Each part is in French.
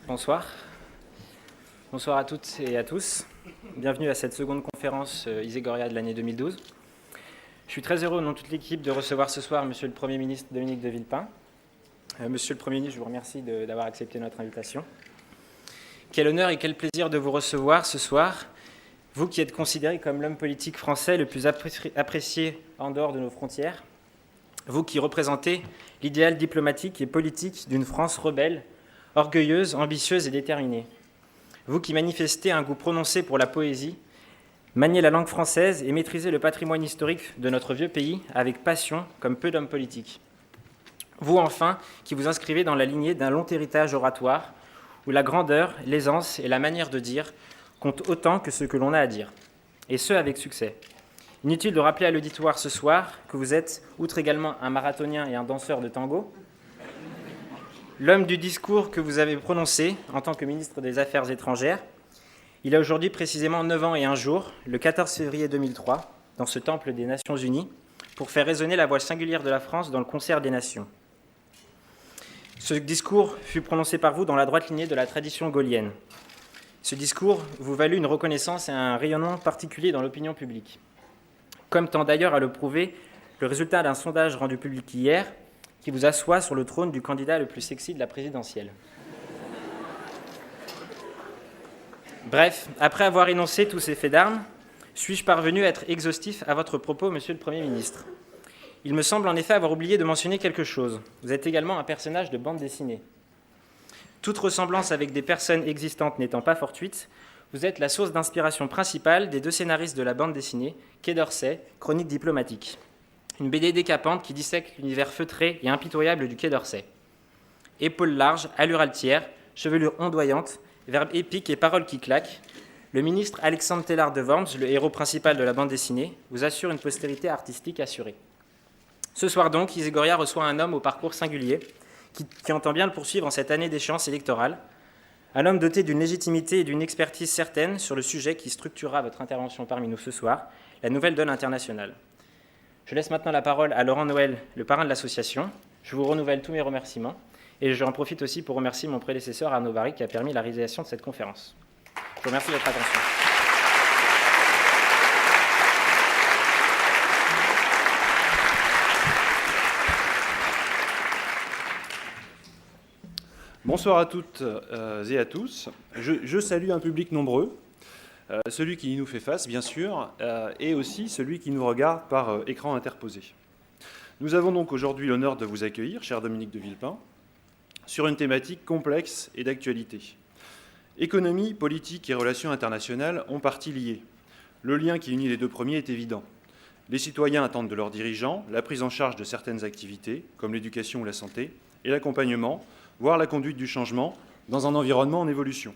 Bonsoir. Bonsoir à toutes et à tous. Bienvenue à cette seconde conférence Iségoria de l'année 2012. Je suis très heureux au nom de toute l'équipe de recevoir ce soir Monsieur le Premier ministre Dominique de Villepin. Monsieur le Premier ministre, je vous remercie d'avoir accepté notre invitation. Quel honneur et quel plaisir de vous recevoir ce soir, vous qui êtes considéré comme l'homme politique français le plus apprécié en dehors de nos frontières, vous qui représentez l'idéal diplomatique et politique d'une France rebelle, orgueilleuse, ambitieuse et déterminée. Vous qui manifestez un goût prononcé pour la poésie, maniez la langue française et maîtrisez le patrimoine historique de notre vieux pays avec passion comme peu d'hommes politiques. Vous, enfin, qui vous inscrivez dans la lignée d'un long héritage oratoire où la grandeur, l'aisance et la manière de dire comptent autant que ce que l'on a à dire, et ce, avec succès. Inutile de rappeler à l'auditoire ce soir que vous êtes, outre également un marathonien et un danseur de tango, l'homme du discours que vous avez prononcé en tant que ministre des Affaires étrangères. Il a aujourd'hui précisément 9 ans et 1 jour, le 14 février 2003, dans ce temple des Nations Unies, pour faire résonner la voix singulière de la France dans le concert des nations. Ce discours fut prononcé par vous dans la droite lignée de la tradition gaullienne. Ce discours vous valut une reconnaissance et un rayonnement particulier dans l'opinion publique. Comme tend d'ailleurs à le prouver le résultat d'un sondage rendu public hier, qui vous assoit sur le trône du candidat le plus sexy de la présidentielle. Bref, après avoir énoncé tous ces faits d'armes, suis-je parvenu à être exhaustif à votre propos, Monsieur le Premier ministre ? Il me semble en effet avoir oublié de mentionner quelque chose. Vous êtes également un personnage de bande dessinée. Toute ressemblance avec des personnes existantes n'étant pas fortuite, vous êtes la source d'inspiration principale des 2 scénaristes de la bande dessinée, Quai d'Orsay, Chronique diplomatique. Une BD décapante qui dissèque l'univers feutré et impitoyable du Quai d'Orsay. Épaules larges, allure altière, chevelure ondoyante, verbes épiques et paroles qui claquent, le ministre Alexandre Tellard de Worms, le héros principal de la bande dessinée, vous assure une postérité artistique assurée. Ce soir donc, Iségoria reçoit un homme au parcours singulier qui entend bien le poursuivre en cette année d'échéance électorale, un homme doté d'une légitimité et d'une expertise certaine sur le sujet qui structurera votre intervention parmi nous ce soir, la nouvelle donne internationale. Je laisse maintenant la parole à Laurent Noël, le parrain de l'association. Je vous renouvelle tous mes remerciements et j'en profite aussi pour remercier mon prédécesseur Arnaud Barry qui a permis la réalisation de cette conférence. Je vous remercie de votre attention. Bonsoir à toutes et à tous. Je salue un public nombreux, celui qui nous fait face, bien sûr, et aussi celui qui nous regarde par écran interposé. Nous avons donc aujourd'hui l'honneur de vous accueillir, cher Dominique de Villepin, sur une thématique complexe et d'actualité. Économie, politique et relations internationales ont partie liées. Le lien qui unit les 2 premiers est évident. Les citoyens attendent de leurs dirigeants la prise en charge de certaines activités, comme l'éducation ou la santé, et l'accompagnement, voire la conduite du changement, dans un environnement en évolution.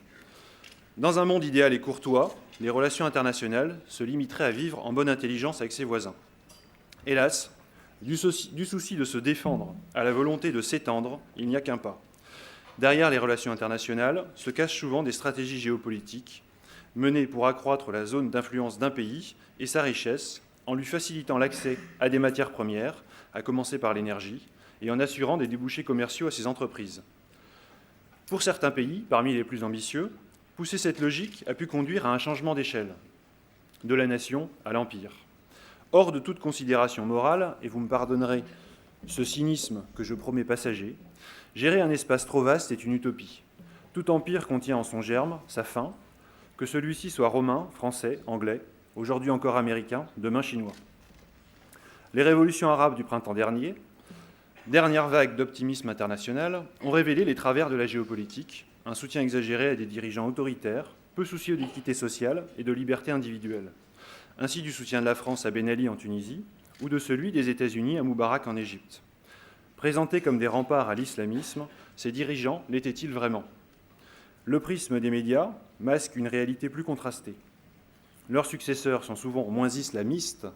Dans un monde idéal et courtois, les relations internationales se limiteraient à vivre en bonne intelligence avec ses voisins. Hélas, du souci de se défendre à la volonté de s'étendre, il n'y a qu'un pas. Derrière les relations internationales se cachent souvent des stratégies géopolitiques menées pour accroître la zone d'influence d'un pays et sa richesse, en lui facilitant l'accès à des matières premières, à commencer par l'énergie, et en assurant des débouchés commerciaux à ses entreprises. Pour certains pays, parmi les plus ambitieux, pousser cette logique a pu conduire à un changement d'échelle, de la nation à l'empire. Hors de toute considération morale, et vous me pardonnerez ce cynisme que je promets passager, gérer un espace trop vaste est une utopie. Tout empire contient en son germe sa fin, que celui-ci soit romain, français, anglais, aujourd'hui encore américain, demain chinois. Les révolutions arabes du printemps dernier, dernière vague d'optimisme international, ont révélé les travers de la géopolitique, un soutien exagéré à des dirigeants autoritaires, peu soucieux d'équité sociale et de liberté individuelle, ainsi du soutien de la France à Ben Ali en Tunisie ou de celui des États-Unis à Moubarak en Égypte. Présentés comme des remparts à l'islamisme, ces dirigeants l'étaient-ils vraiment ? Le prisme des médias masque une réalité plus contrastée. Leurs successeurs sont souvent moins islamistes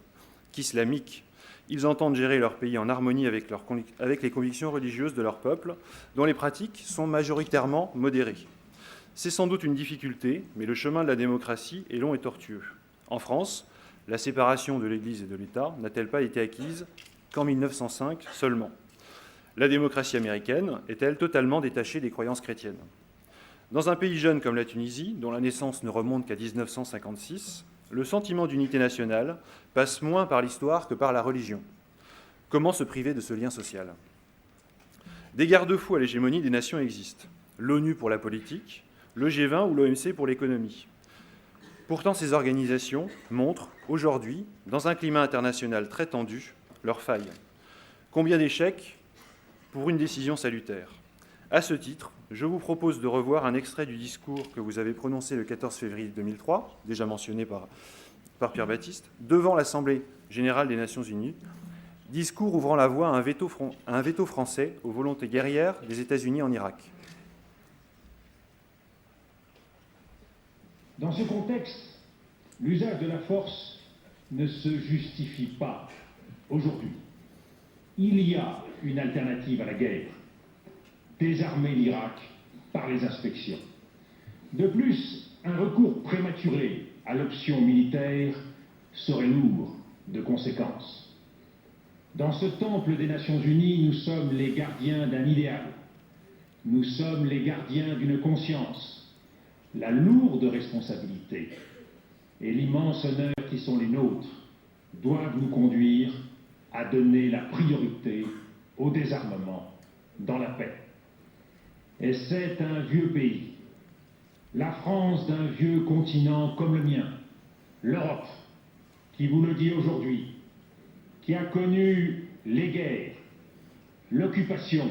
qu'islamiques. Ils entendent gérer leur pays en harmonie avec les convictions religieuses de leur peuple, dont les pratiques sont majoritairement modérées. C'est sans doute une difficulté, mais le chemin de la démocratie est long et tortueux. En France, la séparation de l'Église et de l'État n'a-t-elle pas été acquise qu'en 1905 seulement ? La démocratie américaine est-elle totalement détachée des croyances chrétiennes ? Dans un pays jeune comme la Tunisie, dont la naissance ne remonte qu'à 1956, le sentiment d'unité nationale passe moins par l'histoire que par la religion. Comment se priver de ce lien social ? Des garde-fous à l'hégémonie des nations existent. L'ONU pour la politique, le G20 ou l'OMC pour l'économie. Pourtant, ces organisations montrent, aujourd'hui, dans un climat international très tendu, leurs failles. Combien d'échecs pour une décision salutaire ? À ce titre, je vous propose de revoir un extrait du discours que vous avez prononcé le 14 février 2003, déjà mentionné par Pierre Baptiste, devant l'Assemblée générale des Nations unies, discours ouvrant la voie à un veto français aux volontés guerrières des États-Unis en Irak. Dans ce contexte, l'usage de la force ne se justifie pas aujourd'hui. Il y a une alternative à la guerre. Désarmer l'Irak par les inspections. De plus, un recours prématuré à l'option militaire serait lourd de conséquences. Dans ce temple des Nations Unies, nous sommes les gardiens d'un idéal. Nous sommes les gardiens d'une conscience. La lourde responsabilité et l'immense honneur qui sont les nôtres doivent nous conduire à donner la priorité au désarmement dans la paix. Et c'est un vieux pays, la France d'un vieux continent comme le mien, l'Europe, qui vous le dit aujourd'hui, qui a connu les guerres, l'occupation,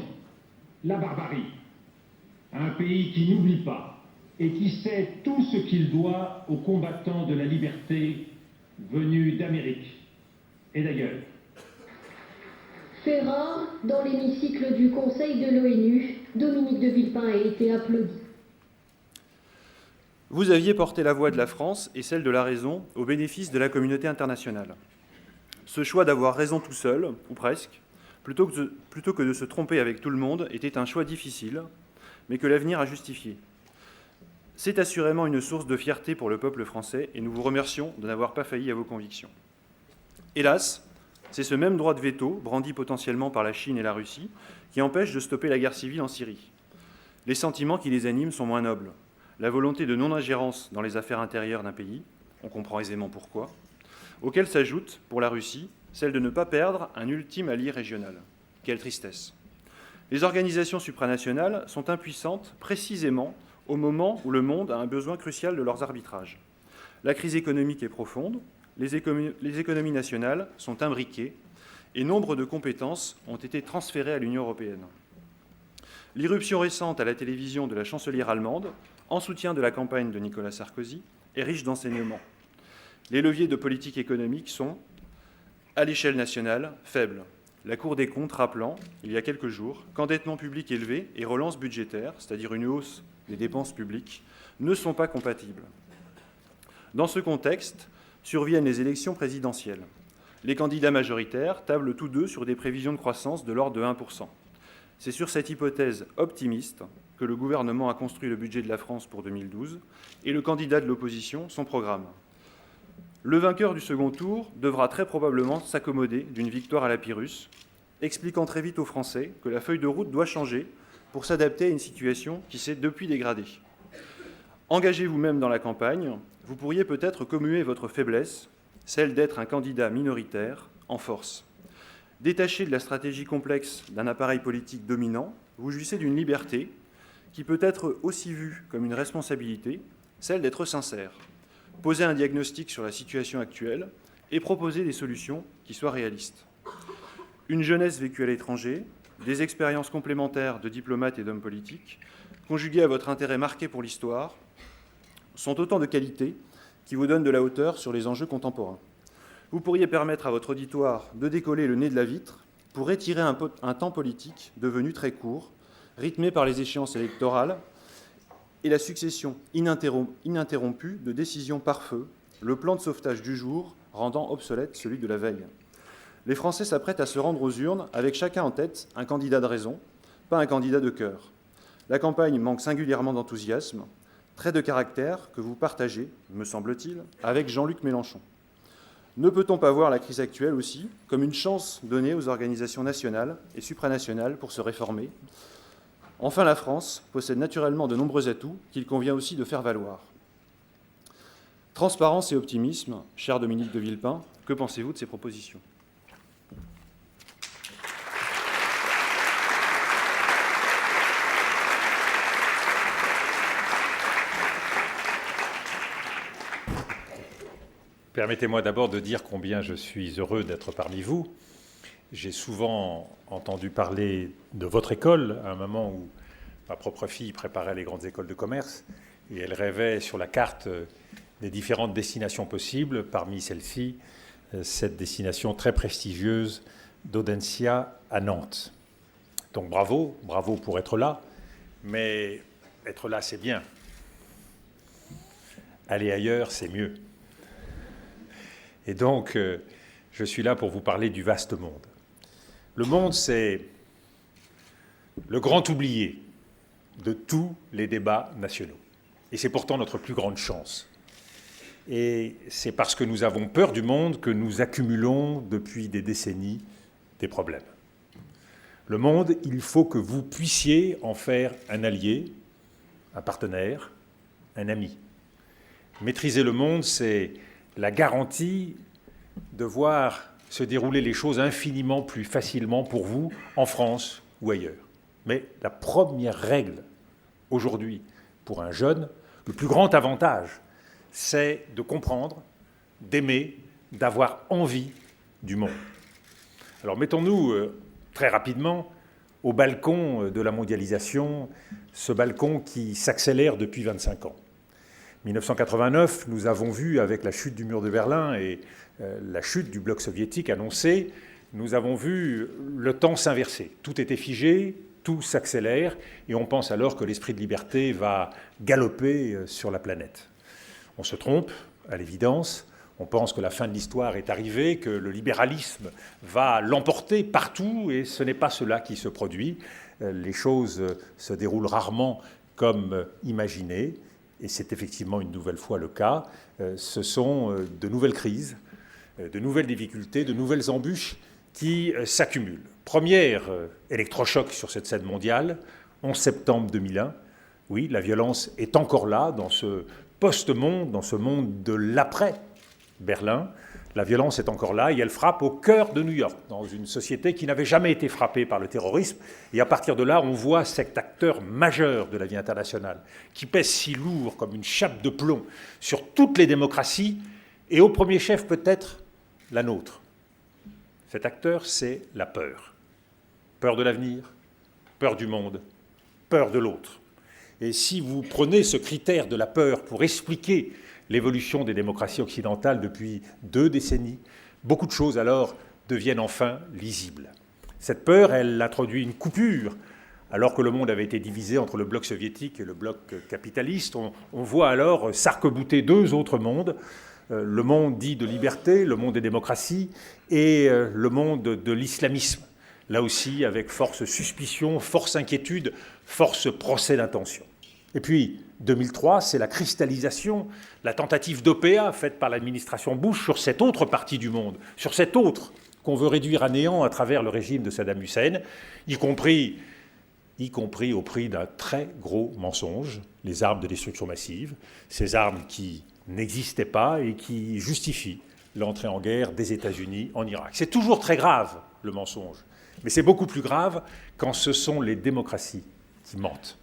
la barbarie, un pays qui n'oublie pas et qui sait tout ce qu'il doit aux combattants de la liberté venus d'Amérique et d'ailleurs. Fait rare, dans l'hémicycle du Conseil de l'ONU, Dominique de Villepin a été applaudi. Vous aviez porté la voix de la France et celle de la raison au bénéfice de la communauté internationale. Ce choix d'avoir raison tout seul, ou presque, plutôt que de se tromper avec tout le monde, était un choix difficile, mais que l'avenir a justifié. C'est assurément une source de fierté pour le peuple français et nous vous remercions de n'avoir pas failli à vos convictions. Hélas, c'est ce même droit de veto, brandi potentiellement par la Chine et la Russie, qui empêche de stopper la guerre civile en Syrie. Les sentiments qui les animent sont moins nobles. La volonté de non-ingérence dans les affaires intérieures d'un pays, on comprend aisément pourquoi, auquel s'ajoute, pour la Russie, celle de ne pas perdre un ultime allié régional. Quelle tristesse. Les organisations supranationales sont impuissantes précisément au moment où le monde a un besoin crucial de leurs arbitrages. La crise économique est profonde, les économies nationales sont imbriquées et nombre de compétences ont été transférées à l'Union européenne. L'irruption récente à la télévision de la chancelière allemande, en soutien de la campagne de Nicolas Sarkozy, est riche d'enseignements. Les leviers de politique économique sont, à l'échelle nationale, faibles. La Cour des comptes rappelant, il y a quelques jours, qu'endettement public élevé et relance budgétaire, c'est-à-dire une hausse des dépenses publiques, ne sont pas compatibles. Dans ce contexte, surviennent les élections présidentielles. Les candidats majoritaires tablent tous deux sur des prévisions de croissance de l'ordre de 1%. C'est sur cette hypothèse optimiste que le gouvernement a construit le budget de la France pour 2012 et le candidat de l'opposition son programme. Le vainqueur du second tour devra très probablement s'accommoder d'une victoire à la Pyrrhus, expliquant très vite aux Français que la feuille de route doit changer pour s'adapter à une situation qui s'est depuis dégradée. Engagez vous-même dans la campagne, vous pourriez peut-être commuer votre faiblesse, celle d'être un candidat minoritaire, en force. Détaché de la stratégie complexe d'un appareil politique dominant, vous jouissez d'une liberté qui peut être aussi vue comme une responsabilité, celle d'être sincère, poser un diagnostic sur la situation actuelle et proposer des solutions qui soient réalistes. Une jeunesse vécue à l'étranger, des expériences complémentaires de diplomates et d'hommes politiques, conjuguées à votre intérêt marqué pour l'histoire, sont autant de qualités qui vous donnent de la hauteur sur les enjeux contemporains. Vous pourriez permettre à votre auditoire de décoller le nez de la vitre pour étirer un temps politique devenu très court, rythmé par les échéances électorales et la succession ininterrompue de décisions par feu, le plan de sauvetage du jour rendant obsolète celui de la veille. Les Français s'apprêtent à se rendre aux urnes avec chacun en tête un candidat de raison, pas un candidat de cœur. La campagne manque singulièrement d'enthousiasme, trait de caractère que vous partagez, me semble-t-il, avec Jean-Luc Mélenchon. Ne peut-on pas voir la crise actuelle aussi comme une chance donnée aux organisations nationales et supranationales pour se réformer ? Enfin, la France possède naturellement de nombreux atouts qu'il convient aussi de faire valoir. Transparence et optimisme, cher Dominique de Villepin, que pensez-vous de ces propositions ? Permettez-moi d'abord de dire combien je suis heureux d'être parmi vous. J'ai souvent entendu parler de votre école à un moment où ma propre fille préparait les grandes écoles de commerce et elle rêvait sur la carte des différentes destinations possibles. Parmi celles-ci, cette destination très prestigieuse d'Audencia à Nantes. Donc bravo, bravo pour être là, mais être là c'est bien. Aller ailleurs c'est mieux. Et donc, je suis là pour vous parler du vaste monde. Le monde, c'est le grand oublié de tous les débats nationaux. Et c'est pourtant notre plus grande chance. Et c'est parce que nous avons peur du monde que nous accumulons depuis des décennies des problèmes. Le monde, il faut que vous puissiez en faire un allié, un partenaire, un ami. Maîtriser le monde, c'est la garantie de voir se dérouler les choses infiniment plus facilement pour vous en France ou ailleurs. Mais la première règle aujourd'hui pour un jeune, le plus grand avantage, c'est de comprendre, d'aimer, d'avoir envie du monde. Alors mettons-nous très rapidement au balcon de la mondialisation, ce balcon qui s'accélère depuis 25 ans. 1989, nous avons vu, avec la chute du mur de Berlin et la chute du bloc soviétique annoncée, nous avons vu le temps s'inverser. Tout était figé, tout s'accélère, et on pense alors que l'esprit de liberté va galoper sur la planète. On se trompe, à l'évidence. On pense que la fin de l'histoire est arrivée, que le libéralisme va l'emporter partout, et ce n'est pas cela qui se produit. Les choses se déroulent rarement comme imaginé. Et c'est effectivement une nouvelle fois le cas. Ce sont de nouvelles crises, de nouvelles difficultés, de nouvelles embûches qui s'accumulent. Première électrochoc sur cette scène mondiale, 11 septembre 2001. Oui, la violence est encore là, dans ce post-monde, dans ce monde de l'après-Berlin. La violence est encore là et elle frappe au cœur de New York, dans une société qui n'avait jamais été frappée par le terrorisme. Et à partir de là, on voit cet acteur majeur de la vie internationale, qui pèse si lourd comme une chape de plomb sur toutes les démocraties, et au premier chef peut-être la nôtre. Cet acteur, c'est la peur. Peur de l'avenir, peur du monde, peur de l'autre. Et si vous prenez ce critère de la peur pour expliquer l'évolution des démocraties occidentales depuis 2 décennies, beaucoup de choses alors deviennent enfin lisibles. Cette peur, elle introduit une coupure. Alors que le monde avait été divisé entre le bloc soviétique et le bloc capitaliste, on voit alors s'arc-bouter 2 autres mondes, le monde dit de liberté, le monde des démocraties, et le monde de l'islamisme. Là aussi, avec force suspicion, force inquiétude, force procès d'intention. Et puis, 2003, c'est la cristallisation, la tentative d'OPA faite par l'administration Bush sur cette autre partie du monde, sur cette autre qu'on veut réduire à néant à travers le régime de Saddam Hussein, y compris au prix d'un très gros mensonge, les armes de destruction massive, ces armes qui n'existaient pas et qui justifient l'entrée en guerre des États-Unis en Irak. C'est toujours très grave, le mensonge, mais c'est beaucoup plus grave quand ce sont les démocraties qui mentent,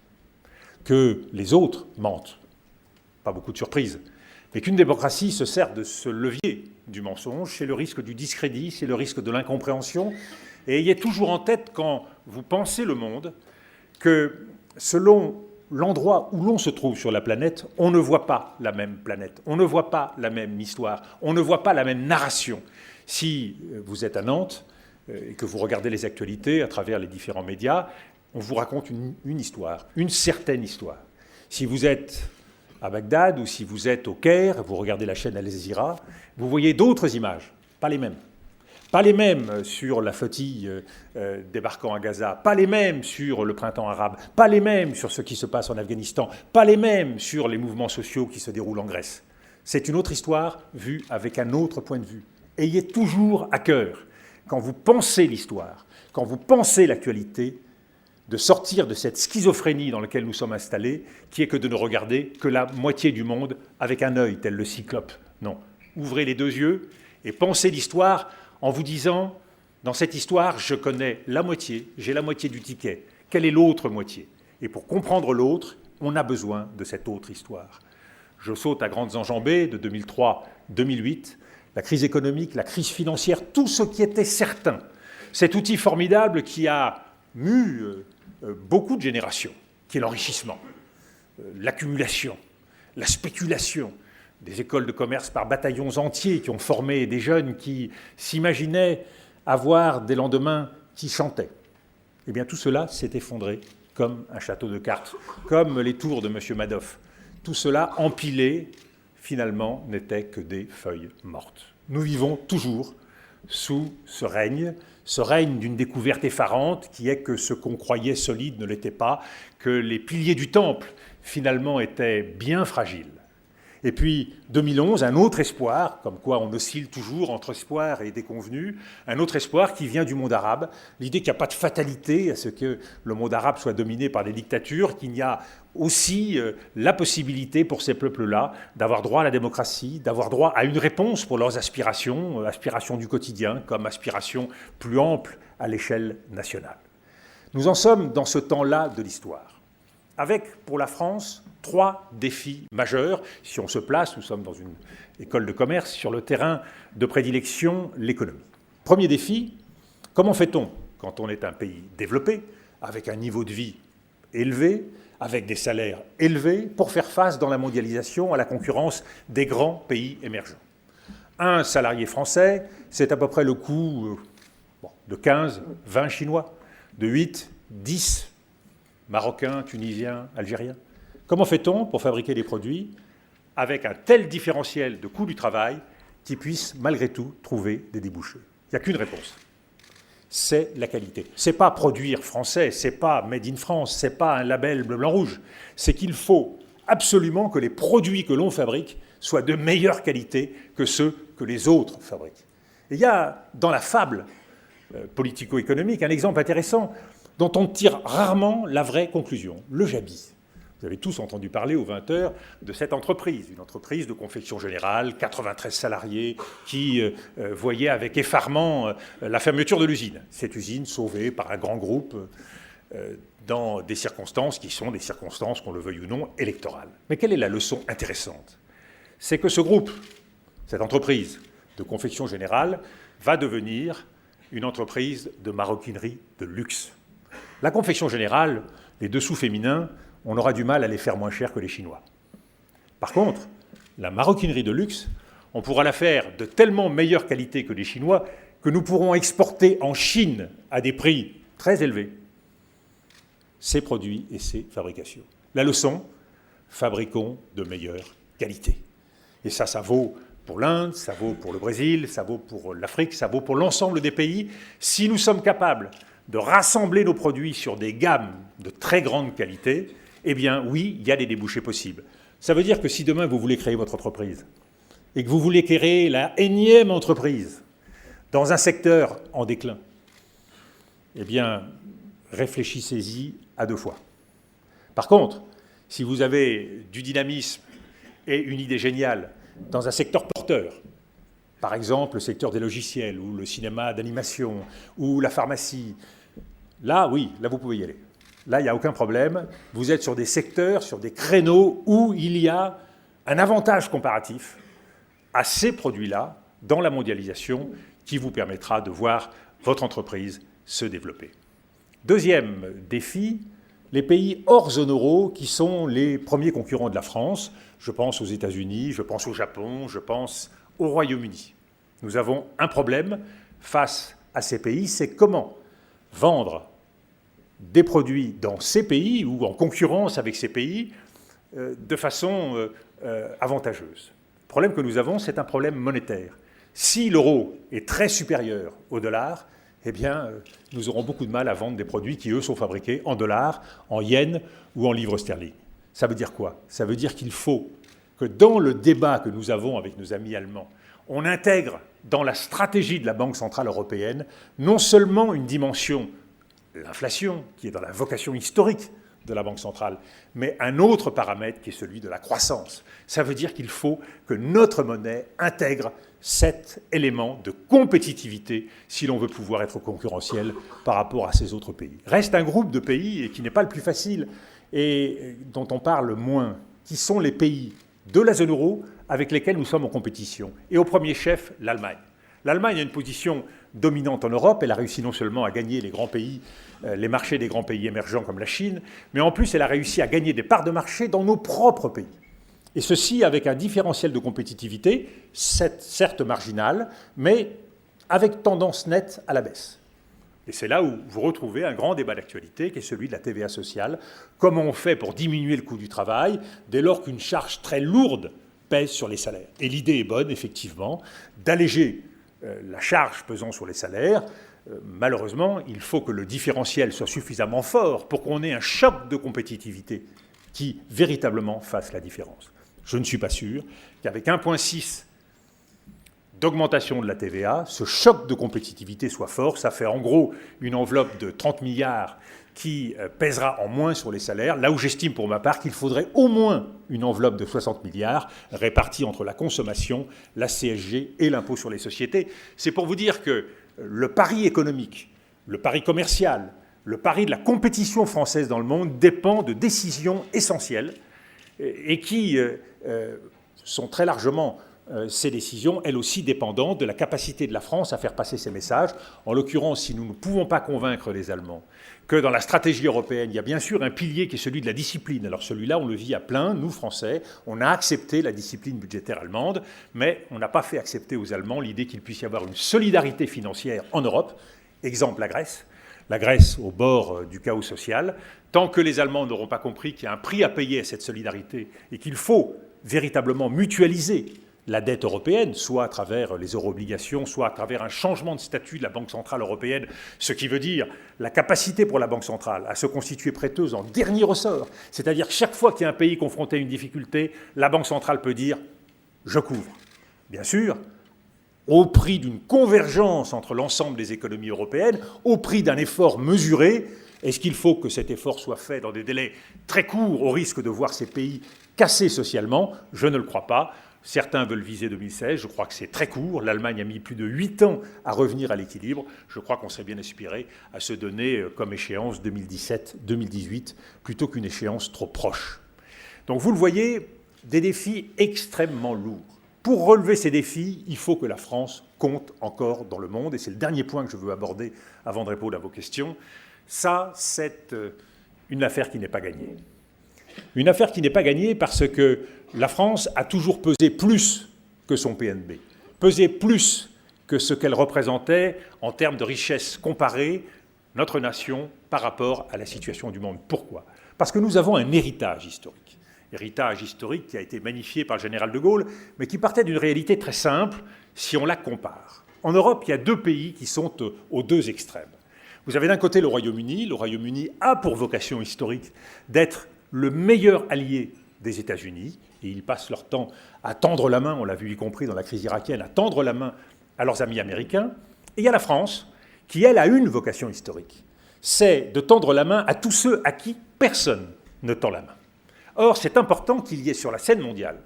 que les autres mentent. Pas beaucoup de surprises. Mais qu'une démocratie se sert de ce levier du mensonge, c'est le risque du discrédit, c'est le risque de l'incompréhension. Et ayez toujours en tête, quand vous pensez le monde, que selon l'endroit où l'on se trouve sur la planète, on ne voit pas la même planète, on ne voit pas la même histoire, on ne voit pas la même narration. Si vous êtes à Nantes et que vous regardez les actualités à travers les différents médias, on vous raconte une histoire, une certaine histoire. Si vous êtes à Bagdad ou si vous êtes au Caire, vous regardez la chaîne Al Jazeera, vous voyez d'autres images, pas les mêmes. Pas les mêmes sur la flottille débarquant à Gaza, pas les mêmes sur le printemps arabe, pas les mêmes sur ce qui se passe en Afghanistan, pas les mêmes sur les mouvements sociaux qui se déroulent en Grèce. C'est une autre histoire vue avec un autre point de vue. Ayez toujours à cœur, quand vous pensez l'histoire, quand vous pensez l'actualité, de sortir de cette schizophrénie dans laquelle nous sommes installés, qui est que de ne regarder que la moitié du monde avec un œil, tel le cyclope. Non, ouvrez les deux yeux et pensez l'histoire en vous disant, dans cette histoire, je connais la moitié, j'ai la moitié du ticket. Quelle est l'autre moitié? Et pour comprendre l'autre, on a besoin de cette autre histoire. Je saute à grandes enjambées de 2003-2008, la crise économique, la crise financière, tout ce qui était certain. Cet outil formidable qui a mu beaucoup de générations, qui est l'enrichissement, l'accumulation, la spéculation, des écoles de commerce par bataillons entiers qui ont formé des jeunes qui s'imaginaient avoir des lendemains qui chantaient. Eh bien, tout cela s'est effondré comme un château de cartes, comme les tours de M. Madoff. Tout cela empilé, finalement, n'était que des feuilles mortes. Nous vivons toujours sous ce règne d'une découverte effarante qui est que ce qu'on croyait solide ne l'était pas, que les piliers du temple, finalement, étaient bien fragiles. Et puis, 2011, un autre espoir, comme quoi on oscille toujours entre espoir et déconvenu, un autre espoir qui vient du monde arabe, l'idée qu'il n'y a pas de fatalité à ce que le monde arabe soit dominé par des dictatures, qu'il y a aussi la possibilité pour ces peuples-là d'avoir droit à la démocratie, d'avoir droit à une réponse pour leurs aspirations, aspirations du quotidien comme aspirations plus amples à l'échelle nationale. Nous en sommes dans ce temps-là de l'histoire, avec pour la France 3 défis majeurs. Si on se place, nous sommes dans une école de commerce, sur le terrain de prédilection, l'économie. Premier défi, comment fait-on quand on est un pays développé, avec un niveau de vie élevé, avec des salaires élevés, pour faire face dans la mondialisation à la concurrence des grands pays émergents? Un salarié français, c'est à peu près le coût de 15, 20 Chinois, de 8, 10 Marocains, Tunisiens, Algériens. Comment fait-on pour fabriquer des produits avec un tel différentiel de coût du travail qui puisse malgré tout trouver des débouchés? Il n'y a qu'une réponse. C'est la qualité. Ce n'est pas produire français, ce n'est pas Made in France, ce n'est pas un label bleu, blanc, rouge. C'est qu'il faut absolument que les produits que l'on fabrique soient de meilleure qualité que ceux que les autres fabriquent. Et il y a dans la fable politico-économique un exemple intéressant dont on tire rarement la vraie conclusion, le Jabi. Vous avez tous entendu parler aux 20h de cette entreprise, une entreprise de confection générale, 93 salariés, qui voyaient avec effarement la fermeture de l'usine. Cette usine sauvée par un grand groupe dans des circonstances qui sont des circonstances, qu'on le veuille ou non, électorales. Mais quelle est la leçon intéressante? C'est que ce groupe, cette entreprise de confection générale, va devenir une entreprise de maroquinerie de luxe. La confection générale, les dessous féminins, on aura du mal à les faire moins cher que les Chinois. Par contre, la maroquinerie de luxe, on pourra la faire de tellement meilleure qualité que les Chinois que nous pourrons exporter en Chine à des prix très élevés ces produits et ces fabrications. La leçon, fabriquons de meilleure qualité. Et ça vaut pour l'Inde, ça vaut pour le Brésil, ça vaut pour l'Afrique, ça vaut pour l'ensemble des pays. Si nous sommes capables de rassembler nos produits sur des gammes de très grande qualité, eh bien oui, il y a des débouchés possibles. Ça veut dire que si demain vous voulez créer votre entreprise et que vous voulez créer la énième entreprise dans un secteur en déclin, eh bien réfléchissez-y à 2 fois. Par contre, si vous avez du dynamisme et une idée géniale dans un secteur porteur, par exemple le secteur des logiciels ou le cinéma d'animation ou la pharmacie, là oui, là vous pouvez y aller. Là, il n'y a aucun problème. Vous êtes sur des secteurs, sur des créneaux où il y a un avantage comparatif à ces produits-là dans la mondialisation qui vous permettra de voir votre entreprise se développer. Deuxième défi, les pays hors zone euro qui sont les premiers concurrents de la France. Je pense aux États-Unis, je pense au Japon, je pense au Royaume-Uni. Nous avons un problème face à ces pays, c'est comment vendre des produits dans ces pays ou en concurrence avec ces pays de façon avantageuse. Le problème que nous avons, c'est un problème monétaire. Si l'euro est très supérieur au dollar, eh bien, nous aurons beaucoup de mal à vendre des produits qui, eux, sont fabriqués en dollars, en yens ou en livres sterling. Ça veut dire quoi? Ça veut dire qu'il faut que dans le débat que nous avons avec nos amis allemands, on intègre dans la stratégie de la Banque centrale européenne non seulement une dimension l'inflation, qui est dans la vocation historique de la Banque centrale, mais un autre paramètre qui est celui de la croissance. Ça veut dire qu'il faut que notre monnaie intègre cet élément de compétitivité si l'on veut pouvoir être concurrentiel par rapport à ces autres pays. Reste un groupe de pays qui n'est pas le plus facile et dont on parle moins, qui sont les pays de la zone euro avec lesquels nous sommes en compétition. Et au premier chef, l'Allemagne. L'Allemagne a une position dominante en Europe. Elle a réussi non seulement à gagner les grands pays, les marchés des grands pays émergents comme la Chine, mais en plus, elle a réussi à gagner des parts de marché dans nos propres pays. Et ceci avec un différentiel de compétitivité, certes marginal, mais avec tendance nette à la baisse. Et c'est là où vous retrouvez un grand débat d'actualité, qui est celui de la TVA sociale. Comment on fait pour diminuer le coût du travail, dès lors qu'une charge très lourde pèse sur les salaires? Et l'idée est bonne, effectivement, d'alléger la charge pesant sur les salaires. Malheureusement, il faut que le différentiel soit suffisamment fort pour qu'on ait un choc de compétitivité qui véritablement fasse la différence. Je ne suis pas sûr qu'avec 1,6 d'augmentation de la TVA, ce choc de compétitivité soit fort. Ça fait en gros une enveloppe de 30 milliards qui pèsera en moins sur les salaires, là où j'estime pour ma part qu'il faudrait au moins une enveloppe de 60 milliards répartie entre la consommation, la CSG et l'impôt sur les sociétés. C'est pour vous dire que le pari économique, le pari commercial, le pari de la compétition française dans le monde dépend de décisions essentielles et qui sont très largement ces décisions, elles aussi dépendantes de la capacité de la France à faire passer ses messages. En l'occurrence, si nous ne pouvons pas convaincre les Allemands que dans la stratégie européenne, il y a bien sûr un pilier qui est celui de la discipline. Alors celui-là, on le vit à plein, nous Français, on a accepté la discipline budgétaire allemande, mais on n'a pas fait accepter aux Allemands l'idée qu'il puisse y avoir une solidarité financière en Europe. Exemple, la Grèce. La Grèce au bord du chaos social. Tant que les Allemands n'auront pas compris qu'il y a un prix à payer à cette solidarité et qu'il faut véritablement mutualiser la dette européenne, soit à travers les euro-obligations, soit à travers un changement de statut de la Banque centrale européenne, ce qui veut dire la capacité pour la Banque centrale à se constituer prêteuse en dernier ressort. C'est-à-dire que chaque fois qu'il y a un pays confronté à une difficulté, la Banque centrale peut dire « je couvre ». Bien sûr, au prix d'une convergence entre l'ensemble des économies européennes, au prix d'un effort mesuré. Est-ce qu'il faut que cet effort soit fait dans des délais très courts, au risque de voir ces pays cassés socialement? Je ne le crois pas. Certains veulent viser 2016, je crois que c'est très court. L'Allemagne a mis plus de 8 ans à revenir à l'équilibre. Je crois qu'on serait bien inspiré à se donner comme échéance 2017-2018, plutôt qu'une échéance trop proche. Donc vous le voyez, des défis extrêmement lourds. Pour relever ces défis, il faut que la France compte encore dans le monde, et c'est le dernier point que je veux aborder avant de répondre à vos questions. Ça, c'est une affaire qui n'est pas gagnée. Une affaire qui n'est pas gagnée parce que la France a toujours pesé plus que son PNB, pesé plus que ce qu'elle représentait en termes de richesse comparée, notre nation, par rapport à la situation du monde. Pourquoi? Parce que nous avons un héritage historique. Héritage historique qui a été magnifié par le général de Gaulle, mais qui partait d'une réalité très simple si on la compare. En Europe, il y a deux pays qui sont aux deux extrêmes. Vous avez d'un côté le Royaume-Uni. Le Royaume-Uni a pour vocation historique d'être le meilleur allié des États-Unis, et ils passent leur temps à tendre la main, on l'a vu y compris dans la crise irakienne, à tendre la main à leurs amis américains. Et il y a la France, qui, elle, a une vocation historique. C'est de tendre la main à tous ceux à qui personne ne tend la main. Or, c'est important qu'il y ait sur la scène mondiale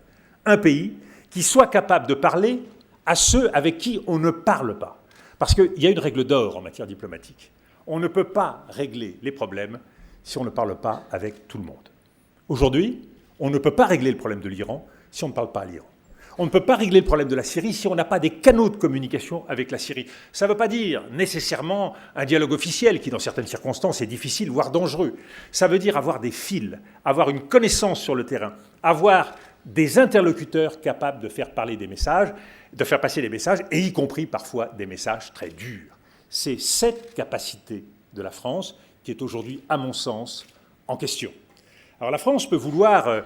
un pays qui soit capable de parler à ceux avec qui on ne parle pas. Parce qu'il y a une règle d'or en matière diplomatique. On ne peut pas régler les problèmes si on ne parle pas avec tout le monde. Aujourd'hui, on ne peut pas régler le problème de l'Iran si on ne parle pas à l'Iran. On ne peut pas régler le problème de la Syrie si on n'a pas des canaux de communication avec la Syrie. Ça ne veut pas dire nécessairement un dialogue officiel qui, dans certaines circonstances, est difficile, voire dangereux. Ça veut dire avoir des fils, avoir une connaissance sur le terrain, avoir des interlocuteurs capables de faire parler des messages, de faire passer des messages, et y compris parfois des messages très durs. C'est cette capacité de la France qui est aujourd'hui, à mon sens, en question. Alors la France peut vouloir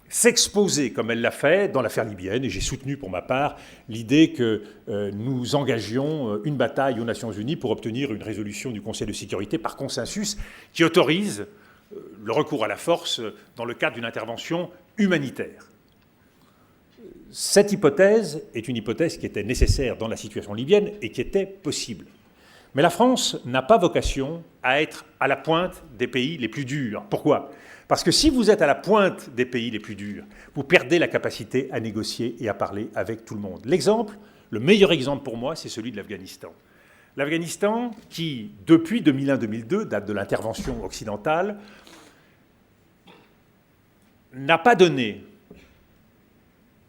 s'exposer comme elle l'a fait dans l'affaire libyenne, et j'ai soutenu pour ma part l'idée que nous engagions une bataille aux Nations Unies pour obtenir une résolution du Conseil de sécurité par consensus qui autorise le recours à la force dans le cadre d'une intervention humanitaire. Cette hypothèse est une hypothèse qui était nécessaire dans la situation libyenne et qui était possible. Mais la France n'a pas vocation à être à la pointe des pays les plus durs. Pourquoi ? Parce que si vous êtes à la pointe des pays les plus durs, vous perdez la capacité à négocier et à parler avec tout le monde. L'exemple, le meilleur exemple pour moi, c'est celui de l'Afghanistan. L'Afghanistan qui, depuis 2001-2002, date de l'intervention occidentale, n'a pas donné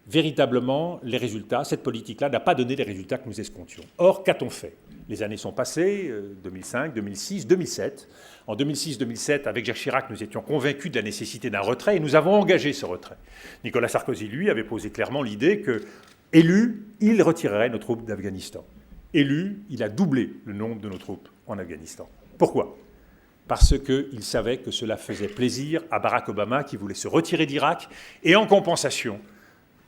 véritablement les résultats, cette politique-là n'a pas donné les résultats que nous escomptions. Or, qu'a-t-on fait ? Les années sont passées, 2005, 2006, 2007. En 2006-2007, avec Jacques Chirac, nous étions convaincus de la nécessité d'un retrait et nous avons engagé ce retrait. Nicolas Sarkozy, lui, avait posé clairement l'idée que, élu, il retirerait nos troupes d'Afghanistan. Élu, il a doublé le nombre de nos troupes en Afghanistan. Pourquoi ? Parce qu'il savait que cela faisait plaisir à Barack Obama qui voulait se retirer d'Irak et en compensation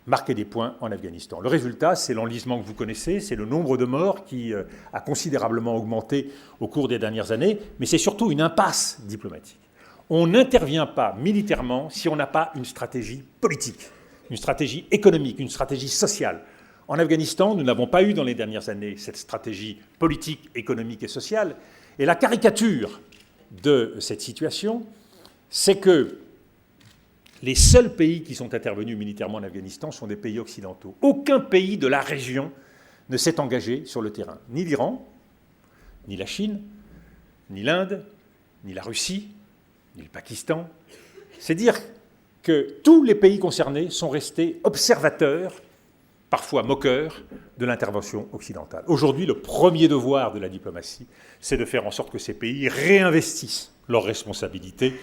marquer des points en Afghanistan. Le résultat, c'est l'enlisement que vous connaissez, c'est le nombre de morts qui a considérablement augmenté au cours des dernières années, mais c'est surtout une impasse diplomatique. On n'intervient pas militairement si on n'a pas une stratégie politique, une stratégie économique, une stratégie sociale. En Afghanistan, nous n'avons pas eu dans les dernières années cette stratégie politique, économique et sociale. Et la caricature de cette situation, c'est que les seuls pays qui sont intervenus militairement en Afghanistan sont des pays occidentaux. Aucun pays de la région ne s'est engagé sur le terrain. Ni l'Iran, ni la Chine, ni l'Inde, ni la Russie, ni le Pakistan. C'est dire que tous les pays concernés sont restés observateurs, parfois moqueurs, de l'intervention occidentale. Aujourd'hui, le premier devoir de la diplomatie, c'est de faire en sorte que ces pays réinvestissent leurs responsabilités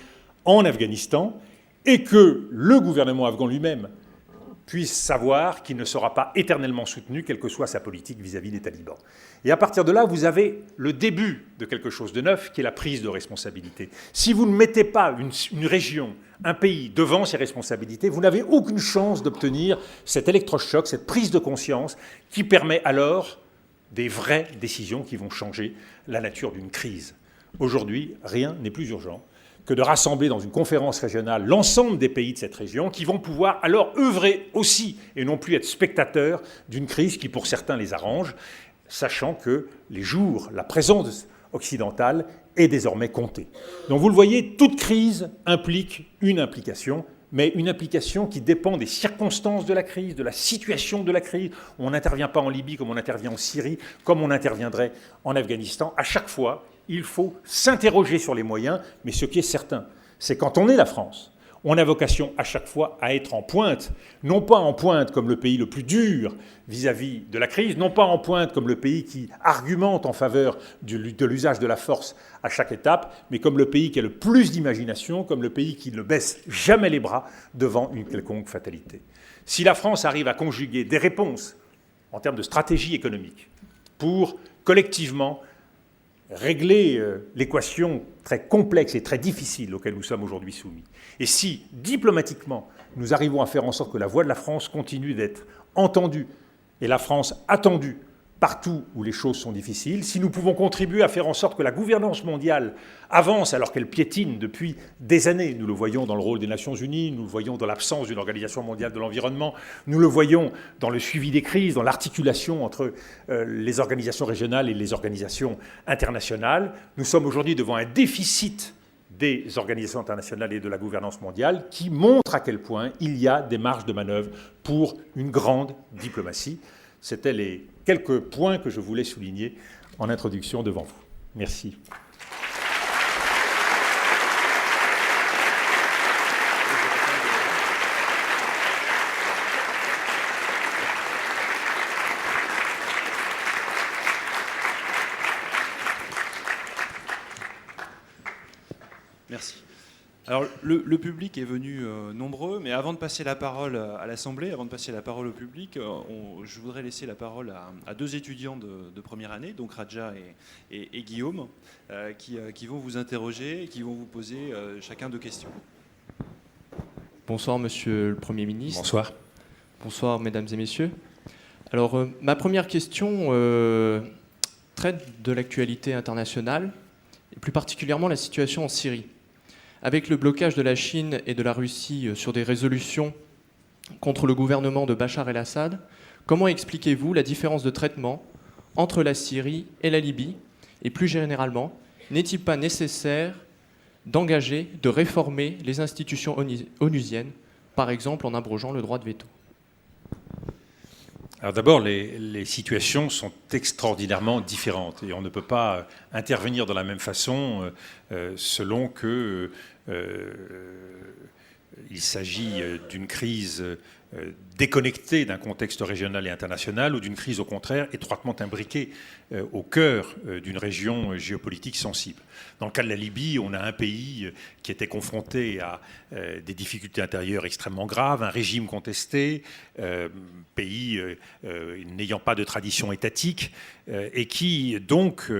en Afghanistan et que le gouvernement afghan lui-même puisse savoir qu'il ne sera pas éternellement soutenu, quelle que soit sa politique vis-à-vis des talibans. Et à partir de là, vous avez le début de quelque chose de neuf, qui est la prise de responsabilité. Si vous ne mettez pas une région, un pays devant ses responsabilités, vous n'avez aucune chance d'obtenir cet électrochoc, cette prise de conscience qui permet alors des vraies décisions qui vont changer la nature d'une crise. Aujourd'hui, rien n'est plus urgent que de rassembler dans une conférence régionale l'ensemble des pays de cette région qui vont pouvoir alors œuvrer aussi et non plus être spectateurs d'une crise qui pour certains les arrange, sachant que les jours, la présence occidentale est désormais comptée. Donc vous le voyez, toute crise implique une implication, mais une implication qui dépend des circonstances de la crise, de la situation de la crise. On n'intervient pas en Libye comme on intervient en Syrie, comme on interviendrait en Afghanistan. À chaque fois, il faut s'interroger sur les moyens, mais ce qui est certain, c'est quand on est la France, on a vocation à chaque fois à être en pointe, non pas en pointe comme le pays le plus dur vis-à-vis de la crise, non pas en pointe comme le pays qui argumente en faveur de l'usage de la force à chaque étape, mais comme le pays qui a le plus d'imagination, comme le pays qui ne baisse jamais les bras devant une quelconque fatalité. Si la France arrive à conjuguer des réponses en termes de stratégie économique pour collectivement régler l'équation très complexe et très difficile auquel nous sommes aujourd'hui soumis. Et si, diplomatiquement, nous arrivons à faire en sorte que la voix de la France continue d'être entendue et la France attendue partout où les choses sont difficiles, si nous pouvons contribuer à faire en sorte que la gouvernance mondiale avance alors qu'elle piétine depuis des années, nous le voyons dans le rôle des Nations Unies, nous le voyons dans l'absence d'une organisation mondiale de l'environnement, nous le voyons dans le suivi des crises, dans l'articulation entre les organisations régionales et les organisations internationales. Nous sommes aujourd'hui devant un déficit des organisations internationales et de la gouvernance mondiale qui montre à quel point il y a des marges de manœuvre pour une grande diplomatie. C'était les quelques points que je voulais souligner en introduction devant vous. Merci. Merci. Alors, le public est venu nombreux, mais avant de passer la parole à l'Assemblée, avant de passer la parole au public, je voudrais laisser la parole à deux étudiants de première année, donc Radja et Guillaume, qui vont vous interroger et qui vont vous poser chacun deux questions. Bonsoir, Monsieur le Premier ministre. Bonsoir. Bonsoir, Mesdames et Messieurs. Alors, ma première question traite de l'actualité internationale, et plus particulièrement la situation en Syrie. Avec le blocage de la Chine et de la Russie sur des résolutions contre le gouvernement de Bachar el-Assad, comment expliquez-vous la différence de traitement entre la Syrie et la Libye, Et plus généralement, n'est-il pas nécessaire d'engager, de réformer les institutions onusiennes, par exemple en abrogeant le droit de veto? Alors d'abord, les situations sont extraordinairement différentes et on ne peut pas intervenir de la même façon selon que il s'agit d'une crise déconnectée d'un contexte régional et international ou d'une crise au contraire étroitement imbriquée au cœur d'une région géopolitique sensible. Dans le cas de la Libye, on a un pays qui était confronté à des difficultés intérieures extrêmement graves, un régime contesté, pays n'ayant pas de tradition étatique et qui donc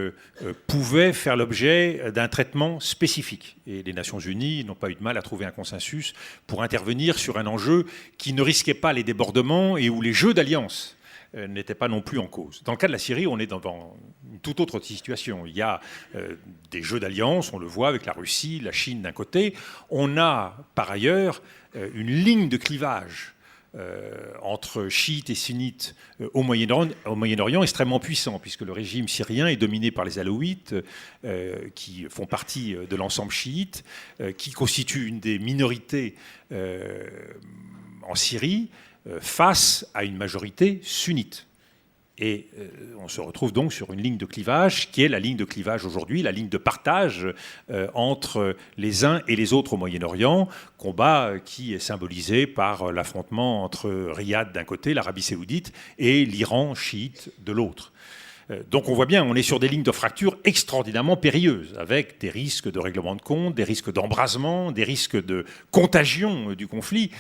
pouvait faire l'objet d'un traitement spécifique. Et les Nations Unies n'ont pas eu de mal à trouver un consensus pour intervenir sur un enjeu qui ne risquait pas les débordements et où les jeux d'alliance n'étaient pas non plus en cause. Dans le cas de la Syrie, on est dans une toute autre situation. Il y a des jeux d'alliance, on le voit avec la Russie, la Chine d'un côté. On a par ailleurs une ligne de clivage entre chiites et sunnites au Moyen-Orient extrêmement puissant, puisque le régime syrien est dominé par les Alaouites, qui font partie de l'ensemble chiite, qui constitue une des minorités en Syrie, face à une majorité sunnite. Et on se retrouve donc sur une ligne de clivage qui est la ligne de clivage aujourd'hui, la ligne de partage entre les uns et les autres au Moyen-Orient, combat qui est symbolisé par l'affrontement entre Riyad d'un côté, l'Arabie saoudite, et l'Iran chiite de l'autre. Donc on voit bien, on est sur des lignes de fracture extraordinairement périlleuses, avec des risques de règlement de compte, des risques d'embrasement, des risques de contagion du conflit,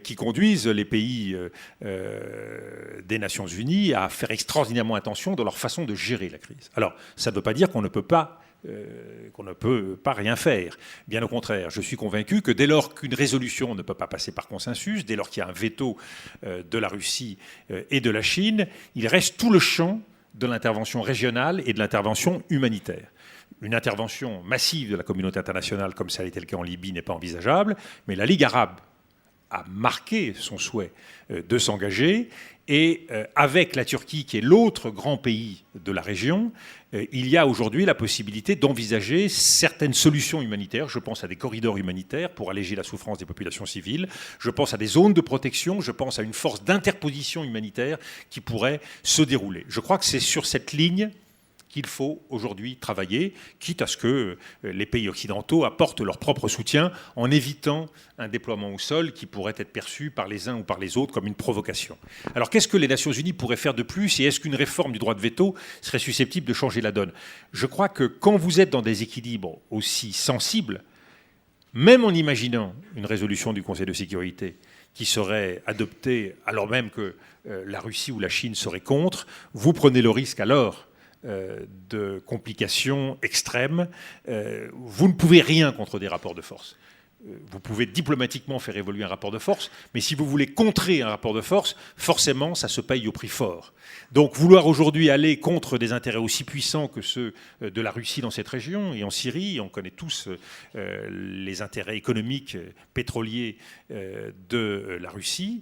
qui conduisent les pays des Nations Unies à faire extraordinairement attention dans leur façon de gérer la crise. Alors, ça ne veut pas dire qu'on ne peut pas rien faire. Bien au contraire, je suis convaincu que dès lors qu'une résolution ne peut pas passer par consensus, dès lors qu'il y a un veto de la Russie et de la Chine, il reste tout le champ de l'intervention régionale et de l'intervention humanitaire. Une intervention massive de la communauté internationale, comme ça a été le cas en Libye, n'est pas envisageable, mais la Ligue arabe a marqué son souhait de s'engager, et avec la Turquie, qui est l'autre grand pays de la région, il y a aujourd'hui la possibilité d'envisager certaines solutions humanitaires. Je pense à des corridors humanitaires pour alléger la souffrance des populations civiles. Je pense à des zones de protection. Je pense à une force d'interposition humanitaire qui pourrait se dérouler. Je crois que c'est sur cette ligne qu'il faut aujourd'hui travailler, quitte à ce que les pays occidentaux apportent leur propre soutien en évitant un déploiement au sol qui pourrait être perçu par les uns ou par les autres comme une provocation. Alors qu'est-ce que les Nations Unies pourraient faire de plus et est-ce qu'une réforme du droit de veto serait susceptible de changer la donne? Je crois que quand vous êtes dans des équilibres aussi sensibles, même en imaginant une résolution du Conseil de sécurité qui serait adoptée alors même que la Russie ou la Chine seraient contre, vous prenez le risque alors de complications extrêmes. Vous ne pouvez rien contre des rapports de force. Vous pouvez diplomatiquement faire évoluer un rapport de force, mais si vous voulez contrer un rapport de force, forcément, ça se paye au prix fort. Donc, vouloir aujourd'hui aller contre des intérêts aussi puissants que ceux de la Russie dans cette région, et en Syrie, on connaît tous les intérêts économiques pétroliers de la Russie,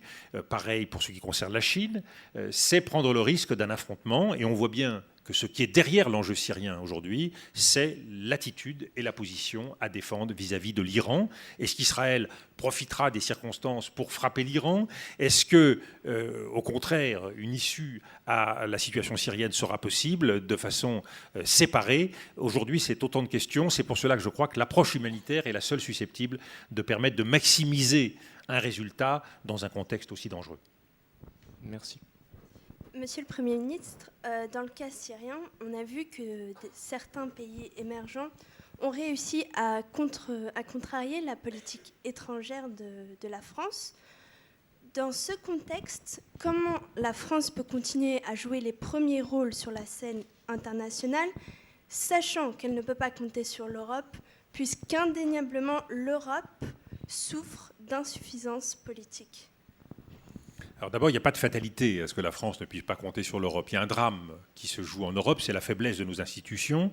pareil pour ce qui concerne la Chine, c'est prendre le risque d'un affrontement, et on voit bien que ce qui est derrière l'enjeu syrien aujourd'hui, c'est l'attitude et la position à défendre vis-à-vis de l'Iran. Est-ce qu'Israël profitera des circonstances pour frapper l'Iran? Est-ce que, au contraire, une issue à la situation syrienne sera possible de façon séparée? Aujourd'hui, c'est autant de questions. C'est pour cela que je crois que l'approche humanitaire est la seule susceptible de permettre de maximiser un résultat dans un contexte aussi dangereux. Merci. Monsieur le Premier ministre, dans le cas syrien, on a vu que certains pays émergents ont réussi à contrarier la politique étrangère de la France. Dans ce contexte, comment la France peut continuer à jouer les premiers rôles sur la scène internationale, sachant qu'elle ne peut pas compter sur l'Europe, puisqu'indéniablement l'Europe souffre d'insuffisance politique? Alors d'abord, il n'y a pas de fatalité à ce que la France ne puisse pas compter sur l'Europe. Il y a un drame qui se joue en Europe, c'est la faiblesse de nos institutions.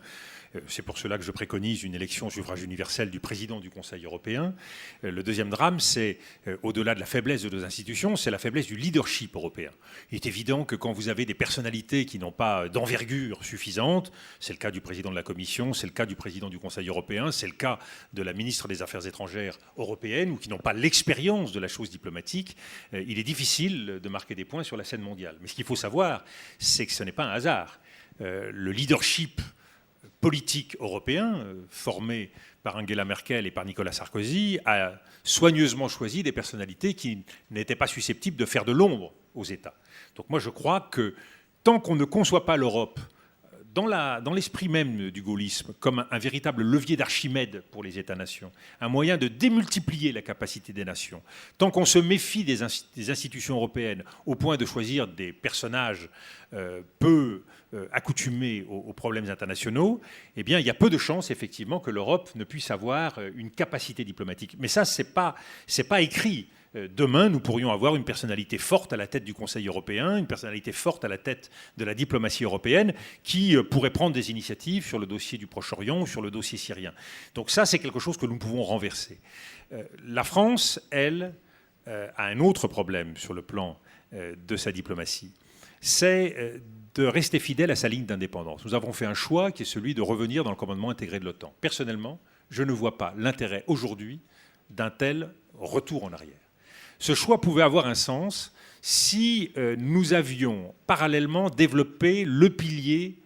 C'est pour cela que je préconise une élection au suffrage universel du président du Conseil européen. Le deuxième drame, c'est, au-delà de la faiblesse de nos institutions, c'est la faiblesse du leadership européen. Il est évident que quand vous avez des personnalités qui n'ont pas d'envergure suffisante, c'est le cas du président de la Commission, c'est le cas du président du Conseil européen, c'est le cas de la ministre des Affaires étrangères européenne, ou qui n'ont pas l'expérience de la chose diplomatique, il est difficile de marquer des points sur la scène mondiale. Mais ce qu'il faut savoir, c'est que ce n'est pas un hasard. Le leadership politique européen, formé par Angela Merkel et par Nicolas Sarkozy, a soigneusement choisi des personnalités qui n'étaient pas susceptibles de faire de l'ombre aux États. Donc moi je crois que tant qu'on ne conçoit pas l'Europe dans l'esprit même du gaullisme comme un véritable levier d'Archimède pour les États-nations, un moyen de démultiplier la capacité des nations, tant qu'on se méfie des institutions européennes au point de choisir des personnages peu accoutumés aux problèmes internationaux, eh bien, il y a peu de chances, effectivement, que l'Europe ne puisse avoir une capacité diplomatique. Mais ça, c'est pas écrit. Demain, nous pourrions avoir une personnalité forte à la tête du Conseil européen, une personnalité forte à la tête de la diplomatie européenne, qui pourrait prendre des initiatives sur le dossier du Proche-Orient ou sur le dossier syrien. Donc ça, c'est quelque chose que nous pouvons renverser. La France, elle, a un autre problème sur le plan de sa diplomatie. C'est de rester fidèle à sa ligne d'indépendance. Nous avons fait un choix qui est celui de revenir dans le commandement intégré de l'OTAN. Personnellement, je ne vois pas l'intérêt aujourd'hui d'un tel retour en arrière. Ce choix pouvait avoir un sens si nous avions parallèlement développé le pilier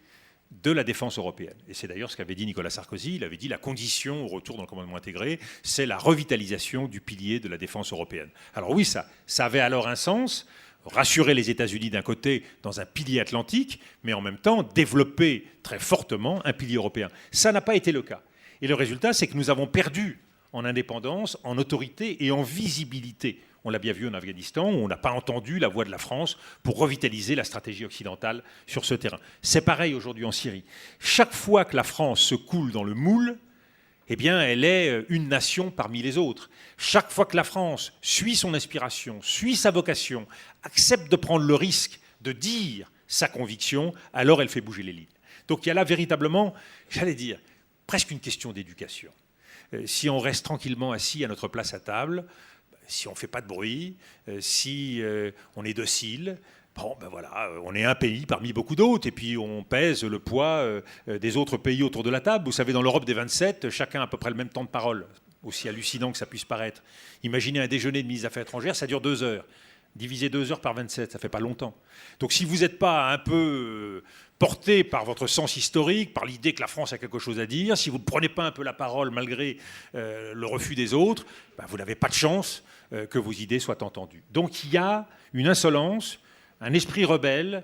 de la défense européenne. Et c'est d'ailleurs ce qu'avait dit Nicolas Sarkozy. Il avait dit la condition au retour dans le commandement intégré, c'est la revitalisation du pilier de la défense européenne. Alors oui, ça avait alors un sens, rassurer les États-Unis d'un côté dans un pilier atlantique, mais en même temps développer très fortement un pilier européen. Ça n'a pas été le cas. Et le résultat, c'est que nous avons perdu en indépendance, en autorité et en visibilité. On l'a bien vu en Afghanistan, où on n'a pas entendu la voix de la France pour revitaliser la stratégie occidentale sur ce terrain. C'est pareil aujourd'hui en Syrie. Chaque fois que la France se coule dans le moule, eh bien, elle est une nation parmi les autres. Chaque fois que la France suit son inspiration, suit sa vocation, accepte de prendre le risque de dire sa conviction, alors elle fait bouger les lignes. Donc il y a là véritablement, j'allais dire, presque une question d'éducation. Si on reste tranquillement assis à notre place à table, si on ne fait pas de bruit, si on est docile, bon, ben voilà, on est un pays parmi beaucoup d'autres, et puis on pèse le poids des autres pays autour de la table. Vous savez, dans l'Europe des 27, chacun a à peu près le même temps de parole, aussi hallucinant que ça puisse paraître. Imaginez un déjeuner de ministre des Affaires étrangères, ça dure 2 heures. Diviser 2 heures par 27, ça ne fait pas longtemps. Donc si vous n'êtes pas un peu porté par votre sens historique, par l'idée que la France a quelque chose à dire, si vous ne prenez pas un peu la parole malgré le refus des autres, ben vous n'avez pas de chance que vos idées soient entendues. Donc il y a une insolence, un esprit rebelle,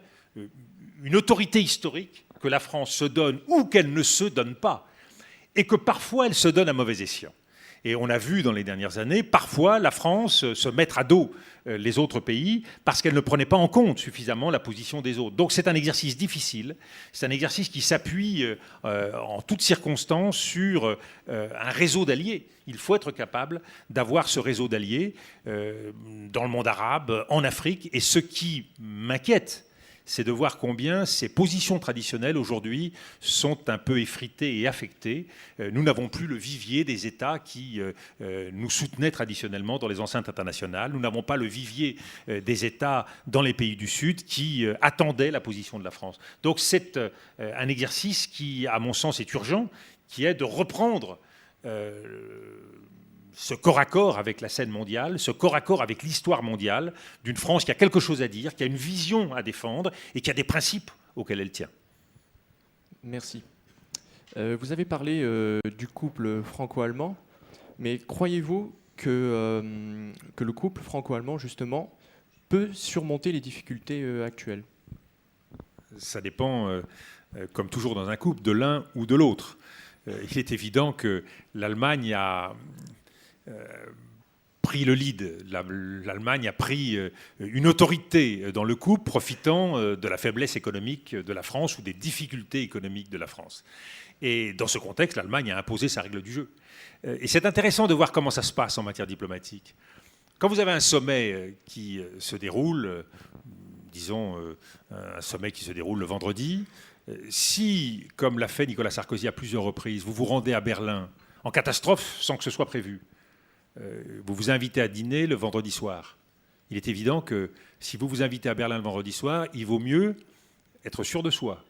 une autorité historique que la France se donne ou qu'elle ne se donne pas, et que parfois elle se donne à mauvais escient. Et on a vu dans les dernières années, parfois, la France se mettre à dos les autres pays parce qu'elle ne prenait pas en compte suffisamment la position des autres. Donc c'est un exercice difficile, c'est un exercice qui s'appuie en toutes circonstances sur un réseau d'alliés. Il faut être capable d'avoir ce réseau d'alliés dans le monde arabe, en Afrique. Et ce qui m'inquiète, c'est de voir combien ces positions traditionnelles aujourd'hui sont un peu effritées et affectées. Nous n'avons plus le vivier des États qui nous soutenaient traditionnellement dans les enceintes internationales. Nous n'avons pas le vivier des États dans les pays du Sud qui attendaient la position de la France. Donc c'est un exercice qui, à mon sens, est urgent, qui est de reprendre ce corps à corps avec la scène mondiale, ce corps à corps avec l'histoire mondiale d'une France qui a quelque chose à dire, qui a une vision à défendre et qui a des principes auxquels elle tient. Merci. Vous avez parlé du couple franco-allemand, mais croyez-vous que le couple franco-allemand, justement, peut surmonter les difficultés actuelles ? Ça dépend, comme toujours dans un couple, de l'un ou de l'autre. Il est évident que l'Allemagne a pris le lead. L'Allemagne a pris une autorité dans le couple, profitant de la faiblesse économique de la France ou des difficultés économiques de la France. Et dans ce contexte, l'Allemagne a imposé sa règle du jeu. Et c'est intéressant de voir comment ça se passe en matière diplomatique. Quand vous avez un sommet qui se déroule, disons un sommet qui se déroule le vendredi, si, comme l'a fait Nicolas Sarkozy à plusieurs reprises, vous vous rendez à Berlin en catastrophe sans que ce soit prévu, vous vous invitez à dîner le vendredi soir. Il est évident que si vous vous invitez à Berlin le vendredi soir, il vaut mieux être sûr de soi.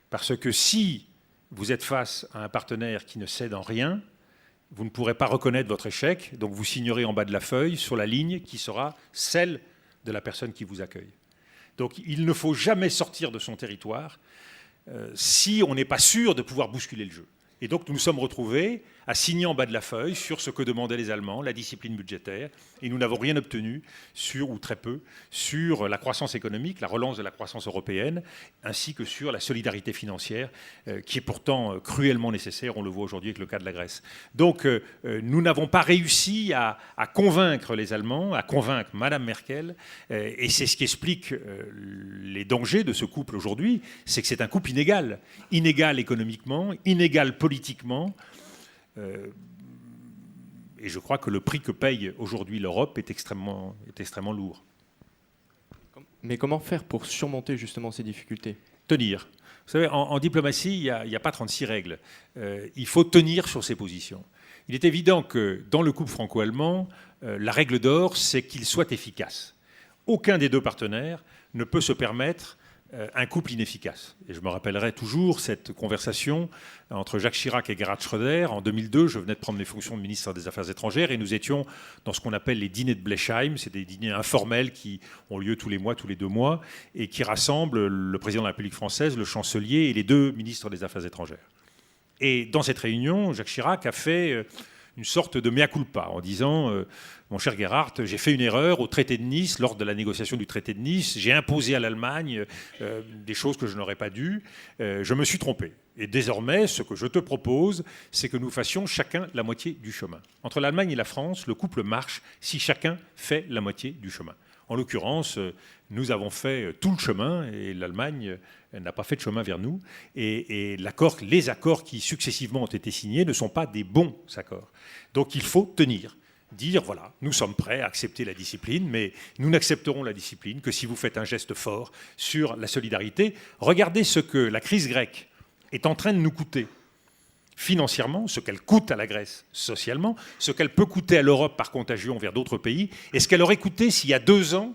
Parce que si vous êtes face à un partenaire qui ne cède en rien, vous ne pourrez pas reconnaître votre échec, donc vous signerez en bas de la feuille sur la ligne qui sera celle de la personne qui vous accueille. Donc il ne faut jamais sortir de son territoire si on n'est pas sûr de pouvoir bousculer le jeu. Et donc nous nous sommes retrouvés à signer en bas de la feuille sur ce que demandaient les Allemands, la discipline budgétaire, et nous n'avons rien obtenu sur, ou très peu, sur la croissance économique, la relance de la croissance européenne, ainsi que sur la solidarité financière, qui est pourtant cruellement nécessaire, on le voit aujourd'hui avec le cas de la Grèce. Donc nous n'avons pas réussi à convaincre les Allemands, à convaincre Madame Merkel, et c'est ce qui explique les dangers de ce couple aujourd'hui, c'est que c'est un couple inégal. Inégal économiquement, inégal politiquement, et je crois que le prix que paye aujourd'hui l'Europe est extrêmement lourd. Mais comment faire pour surmonter justement ces difficultés? Tenir. Vous savez, en diplomatie, il n'y a pas 36 règles. Il faut tenir sur ses positions. Il est évident que dans le couple franco-allemand, la règle d'or, c'est qu'il soit efficace. Aucun des deux partenaires ne peut se permettre un couple inefficace. Et je me rappellerai toujours cette conversation entre Jacques Chirac et Gerhard Schröder. En 2002, je venais de prendre mes fonctions de ministre des Affaires étrangères et nous étions dans ce qu'on appelle les dîners de Blechheim. C'est des dîners informels qui ont lieu tous les mois, tous les 2 mois, et qui rassemblent le président de la République française, le chancelier et les 2 ministres des Affaires étrangères. Et dans cette réunion, Jacques Chirac a fait une sorte de mea culpa en disant mon cher Gerhard, j'ai fait une erreur au traité de Nice, lors de la négociation du traité de Nice, j'ai imposé à l'Allemagne des choses que je n'aurais pas dû, je me suis trompé. Et désormais, ce que je te propose, c'est que nous fassions chacun la moitié du chemin. Entre l'Allemagne et la France, le couple marche si chacun fait la moitié du chemin. En l'occurrence, nous avons fait tout le chemin et l'Allemagne n'a pas fait de chemin vers nous. Et les accords qui successivement ont été signés ne sont pas des bons accords. Donc il faut tenir, dire voilà, nous sommes prêts à accepter la discipline, mais nous n'accepterons la discipline que si vous faites un geste fort sur la solidarité. Regardez ce que la crise grecque est en train de nous coûter. Financièrement, ce qu'elle coûte à la Grèce socialement, ce qu'elle peut coûter à l'Europe par contagion vers d'autres pays, et ce qu'elle aurait coûté s'il y a 2 ans,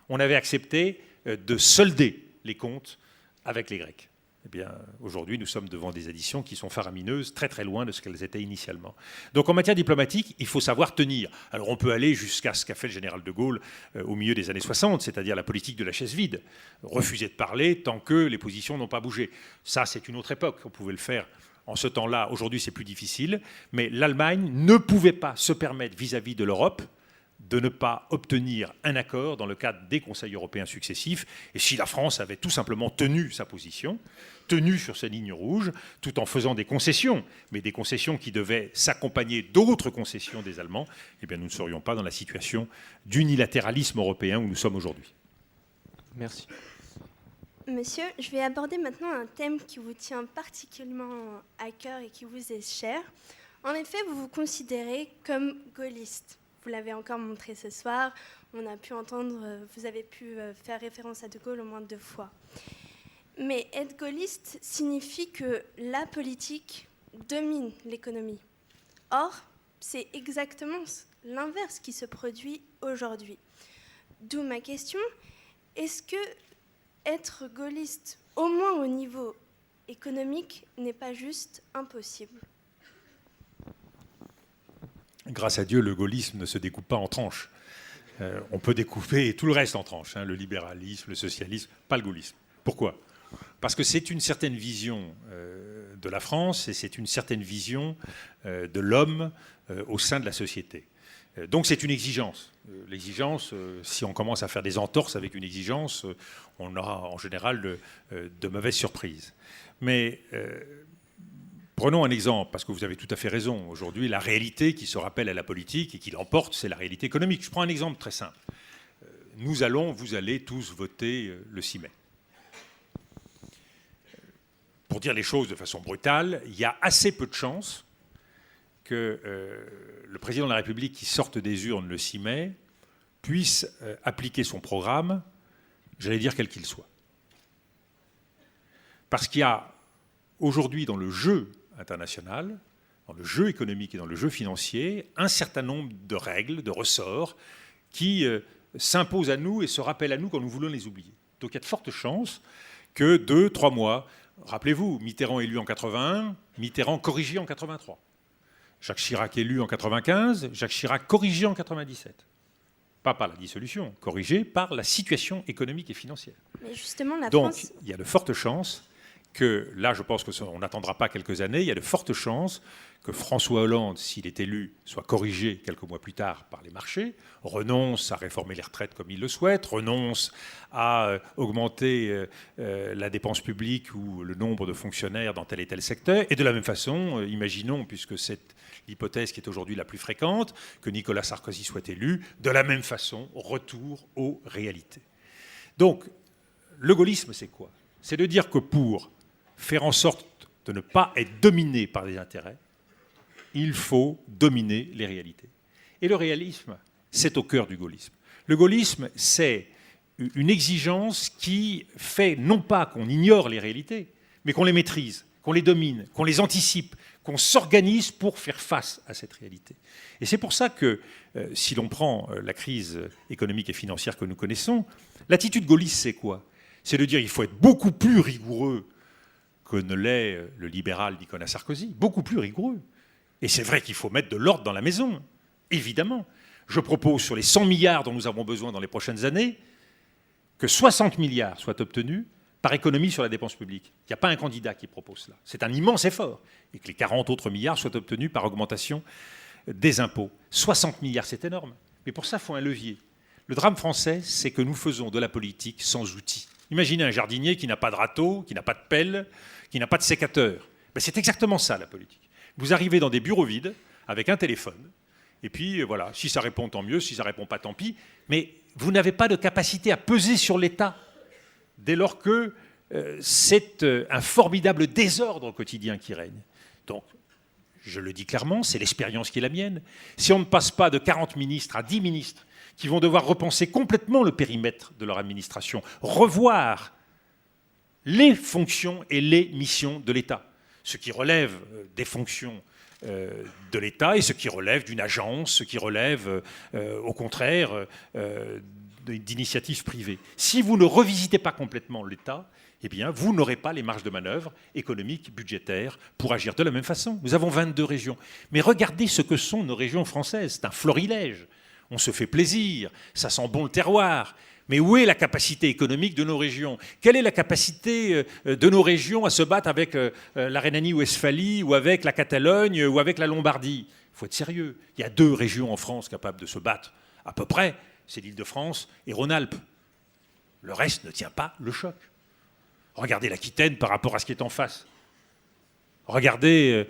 on avait accepté de solder les comptes avec les Grecs. Eh bien, aujourd'hui, nous sommes devant des additions qui sont faramineuses, très très loin de ce qu'elles étaient initialement. Donc en matière diplomatique, il faut savoir tenir. Alors on peut aller jusqu'à ce qu'a fait le général de Gaulle au milieu des années 60, c'est-à-dire la politique de la chaise vide. Refuser de parler tant que les positions n'ont pas bougé. Ça, c'est une autre époque. On pouvait le faire en ce temps-là. Aujourd'hui, c'est plus difficile. Mais l'Allemagne ne pouvait pas se permettre vis-à-vis de l'Europe de ne pas obtenir un accord dans le cadre des Conseils européens successifs. Et si la France avait tout simplement tenu sa position, tenu sur ses lignes rouges, tout en faisant des concessions, mais des concessions qui devaient s'accompagner d'autres concessions des Allemands, eh bien nous ne serions pas dans la situation d'unilatéralisme européen où nous sommes aujourd'hui. Merci. Monsieur, je vais aborder maintenant un thème qui vous tient particulièrement à cœur et qui vous est cher. En effet, vous vous considérez comme gaulliste. Vous l'avez encore montré ce soir. On a pu entendre, vous avez pu faire référence à De Gaulle au moins 2 fois. Mais être gaulliste signifie que la politique domine l'économie. Or, c'est exactement l'inverse qui se produit aujourd'hui. D'où ma question, est-ce que être gaulliste, au moins au niveau économique, n'est pas juste impossible? Grâce à Dieu, le gaullisme ne se découpe pas en tranches. On peut découper tout le reste en tranches, le libéralisme, le socialisme, pas le gaullisme. Pourquoi ? Parce que c'est une certaine vision de la France et c'est une certaine vision de l'homme au sein de la société. Donc c'est une exigence. L'exigence, si on commence à faire des entorses avec une exigence, on aura en général de mauvaises surprises. Mais prenons un exemple, parce que vous avez tout à fait raison. Aujourd'hui, la réalité qui se rappelle à la politique et qui l'emporte, c'est la réalité économique. Je prends un exemple très simple. Vous allez tous voter le 6 mai. Pour dire les choses de façon brutale, il y a assez peu de chances que le président de la République qui sorte des urnes le 6 mai puisse appliquer son programme, j'allais dire quel qu'il soit. Parce qu'il y a aujourd'hui dans le jeu international, dans le jeu économique et dans le jeu financier, un certain nombre de règles, de ressorts qui s'imposent à nous et se rappellent à nous quand nous voulons les oublier. Donc il y a de fortes chances que 2-3 mois, rappelez-vous, Mitterrand élu en 81, Mitterrand corrigé en 83. Jacques Chirac élu en 95, Jacques Chirac corrigé en 97. Pas par la dissolution, corrigé par la situation économique et financière. Mais justement, la Donc France... il y a de fortes chances que, là je pense qu'on n'attendra pas quelques années, il y a de fortes chances que François Hollande, s'il est élu, soit corrigé quelques mois plus tard par les marchés, renonce à réformer les retraites comme il le souhaite, renonce à augmenter la dépense publique ou le nombre de fonctionnaires dans tel et tel secteur. Et de la même façon, imaginons, puisque c'est l'hypothèse qui est aujourd'hui la plus fréquente, que Nicolas Sarkozy soit élu, de la même façon, retour aux réalités. Donc, le gaullisme, c'est quoi? C'est de dire que pour faire en sorte de ne pas être dominé par les intérêts, il faut dominer les réalités. Et le réalisme, c'est au cœur du gaullisme. Le gaullisme, c'est une exigence qui fait non pas qu'on ignore les réalités, mais qu'on les maîtrise, qu'on les domine, qu'on les anticipe, qu'on s'organise pour faire face à cette réalité. Et c'est pour ça que, si l'on prend la crise économique et financière que nous connaissons, l'attitude gaulliste, c'est quoi? C'est de dire qu'il faut être beaucoup plus rigoureux que ne l'est le libéral Nicolas Sarkozy, beaucoup plus rigoureux. Et c'est vrai qu'il faut mettre de l'ordre dans la maison, évidemment. Je propose, sur les 100 milliards dont nous avons besoin dans les prochaines années, que 60 milliards soient obtenus par économie sur la dépense publique. Il n'y a pas un candidat qui propose cela. C'est un immense effort. Et que les 40 autres milliards soient obtenus par augmentation des impôts. 60 milliards, c'est énorme. Mais pour ça, il faut un levier. Le drame français, c'est que nous faisons de la politique sans outils. Imaginez un jardinier qui n'a pas de râteau, qui n'a pas de pelle, qui n'a pas de sécateur. Ben, c'est exactement ça, la politique. Vous arrivez dans des bureaux vides, avec un téléphone, et puis voilà, si ça répond, tant mieux, si ça répond pas, tant pis, mais vous n'avez pas de capacité à peser sur l'État, dès lors que c'est un formidable désordre quotidien qui règne. Donc, je le dis clairement, c'est l'expérience qui est la mienne. Si on ne passe pas de 40 ministres à 10 ministres, qui vont devoir repenser complètement le périmètre de leur administration, revoir les fonctions et les missions de l'État, ce qui relève des fonctions de l'État et ce qui relève d'une agence, ce qui relève au contraire d'initiatives privées. Si vous ne revisitez pas complètement l'État, eh bien, vous n'aurez pas les marges de manœuvre économiques, budgétaires, pour agir de la même façon. Nous avons 22 régions. Mais regardez ce que sont nos régions françaises. C'est un florilège. On se fait plaisir, ça sent bon le terroir. Mais où est la capacité économique de nos régions? Quelle est la capacité de nos régions à se battre avec la Rhénanie-Westphalie ou avec la Catalogne ou avec la Lombardie? Il faut être sérieux. Il y a 2 régions en France capables de se battre, à peu près. C'est l'Île-de-France et Rhône-Alpes. Le reste ne tient pas le choc. Regardez l'Aquitaine par rapport à ce qui est en face. Regardez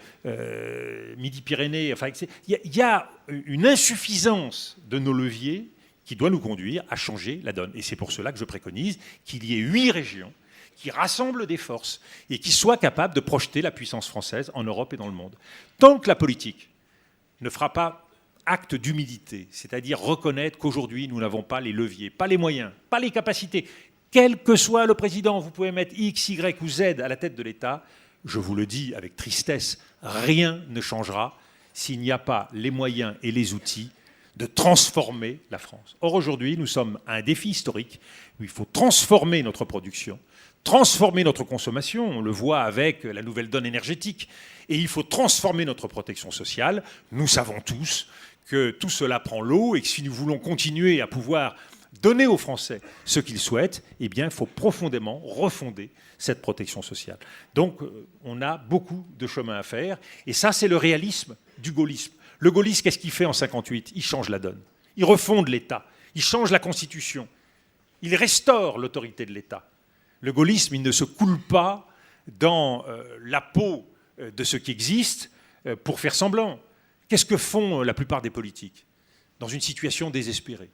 Midi-Pyrénées. Enfin, il y a une insuffisance de nos leviers qui doit nous conduire à changer la donne. Et c'est pour cela que je préconise qu'il y ait 8 régions qui rassemblent des forces et qui soient capables de projeter la puissance française en Europe et dans le monde. Tant que la politique ne fera pas acte d'humilité, c'est-à-dire reconnaître qu'aujourd'hui, nous n'avons pas les leviers, pas les moyens, pas les capacités, quel que soit le président, vous pouvez mettre X, Y ou Z à la tête de l'État, je vous le dis avec tristesse, rien ne changera s'il n'y a pas les moyens et les outils de transformer la France. Or, aujourd'hui, nous sommes à un défi historique où il faut transformer notre production, transformer notre consommation, on le voit avec la nouvelle donne énergétique, et il faut transformer notre protection sociale. Nous savons tous que tout cela prend l'eau et que si nous voulons continuer à pouvoir donner aux Français ce qu'ils souhaitent, eh bien, il faut profondément refonder cette protection sociale. Donc, on a beaucoup de chemin à faire, et ça, c'est le réalisme du gaullisme. Le gaullisme, qu'est-ce qu'il fait en 58? Il change la donne. Il refonde l'État. Il change la Constitution. Il restaure l'autorité de l'État. Le gaullisme, il ne se coule pas dans la peau de ce qui existe pour faire semblant. Qu'est-ce que font la plupart des politiques dans une situation désespérée?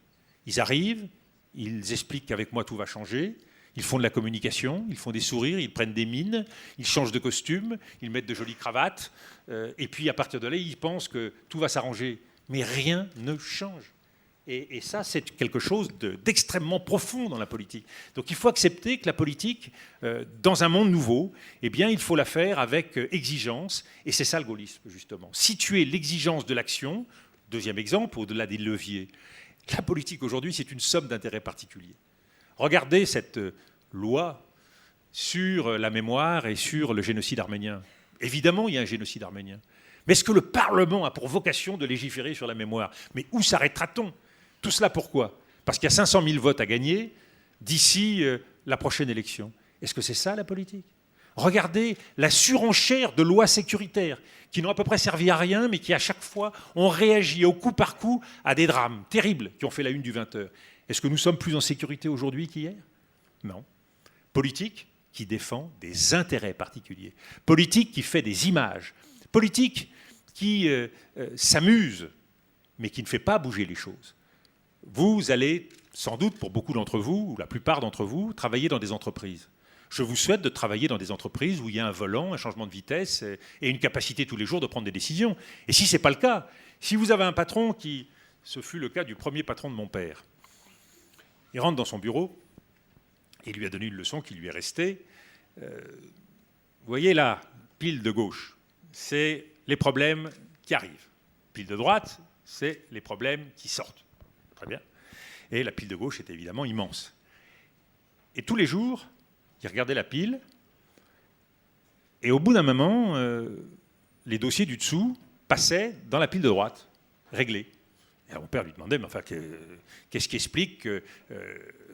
Ils arrivent, ils expliquent qu'avec moi tout va changer, ils font de la communication, ils font des sourires, ils prennent des mines, ils changent de costume, ils mettent de jolies cravates, et puis à partir de là, ils pensent que tout va s'arranger. Mais rien ne change. Et ça, c'est quelque chose d'extrêmement profond dans la politique. Donc il faut accepter que la politique, dans un monde nouveau, eh bien, il faut la faire avec exigence. Et c'est ça le gaullisme, justement. Situer l'exigence de l'action, deuxième exemple, au-delà des leviers. La politique aujourd'hui, c'est une somme d'intérêts particuliers. Regardez cette loi sur la mémoire et sur le génocide arménien. Évidemment, il y a un génocide arménien. Mais est-ce que le Parlement a pour vocation de légiférer sur la mémoire? Mais où s'arrêtera-t-on? Tout cela pourquoi? Parce qu'il y a 500 000 votes à gagner d'ici la prochaine élection. Est-ce que c'est ça la politique? Regardez la surenchère de lois sécuritaires qui n'ont à peu près servi à rien, mais qui à chaque fois ont réagi au coup par coup à des drames terribles qui ont fait la une du 20h. Est-ce que nous sommes plus en sécurité aujourd'hui qu'hier? Non. Politique qui défend des intérêts particuliers. Politique qui fait des images. Politique qui s'amuse, mais qui ne fait pas bouger les choses. Vous allez, sans doute pour beaucoup d'entre vous, ou la plupart d'entre vous, travailler dans des entreprises. Je vous souhaite de travailler dans des entreprises où il y a un volant, un changement de vitesse et une capacité tous les jours de prendre des décisions. Et si ce n'est pas le cas, si vous avez un patron qui, ce fut le cas du premier patron de mon père, il rentre dans son bureau, il lui a donné une leçon qui lui est restée. Vous voyez là, pile de gauche, c'est les problèmes qui arrivent. Pile de droite, c'est les problèmes qui sortent. Très bien. Et la pile de gauche était évidemment immense. Et tous les jours, il regardait la pile, et au bout d'un moment, les dossiers du dessous passaient dans la pile de droite, réglés. Et mon père lui demandait, mais enfin, qu'est-ce qui explique que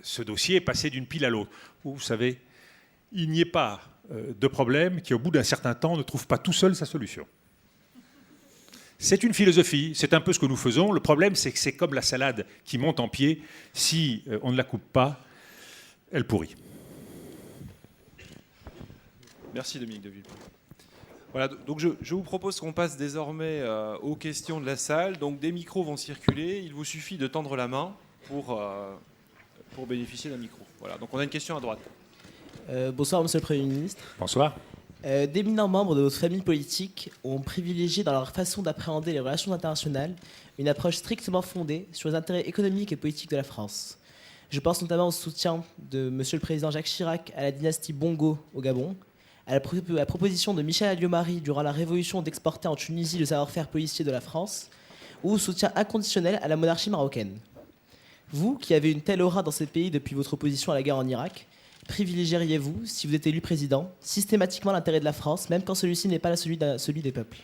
ce dossier est passé d'une pile à l'autre? Vous savez, il n'y ait pas de problème qui, au bout d'un certain temps, ne trouve pas tout seul sa solution. C'est une philosophie, c'est un peu ce que nous faisons. Le problème, c'est que c'est comme la salade qui monte en pied. Si on ne la coupe pas, elle pourrit. Merci Dominique de Villepin. Voilà, donc je vous propose qu'on passe désormais aux questions de la salle. Donc des micros vont circuler. Il vous suffit de tendre la main pour bénéficier d'un micro. Voilà, donc on a une question à droite. Bonsoir Monsieur le Premier ministre. Bonsoir. D'éminents membres de votre famille politique ont privilégié dans leur façon d'appréhender les relations internationales une approche strictement fondée sur les intérêts économiques et politiques de la France. Je pense notamment au soutien de Monsieur le Président Jacques Chirac à la dynastie Bongo au Gabon, à la proposition de Michel Alliot-Marie durant la Révolution d'exporter en Tunisie le savoir-faire policier de la France, ou au soutien inconditionnel à la monarchie marocaine. Vous, qui avez une telle aura dans ces pays depuis votre opposition à la guerre en Irak, privilégieriez-vous, si vous êtes élu président, systématiquement l'intérêt de la France, même quand celui-ci n'est pas celui des peuples?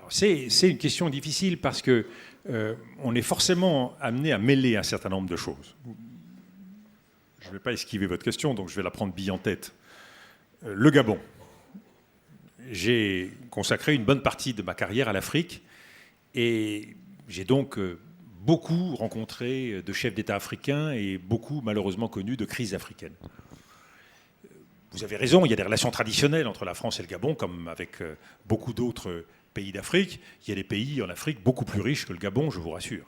C'est une question difficile parce que on est forcément amené à mêler un certain nombre de choses. Je ne vais pas esquiver votre question, donc je vais la prendre bille en tête. Le Gabon. J'ai consacré une bonne partie de ma carrière à l'Afrique et j'ai donc beaucoup rencontré de chefs d'État africains et beaucoup, malheureusement, connu de crises africaines. Vous avez raison, il y a des relations traditionnelles entre la France et le Gabon, comme avec beaucoup d'autres pays d'Afrique. Il y a des pays en Afrique beaucoup plus riches que le Gabon, je vous rassure.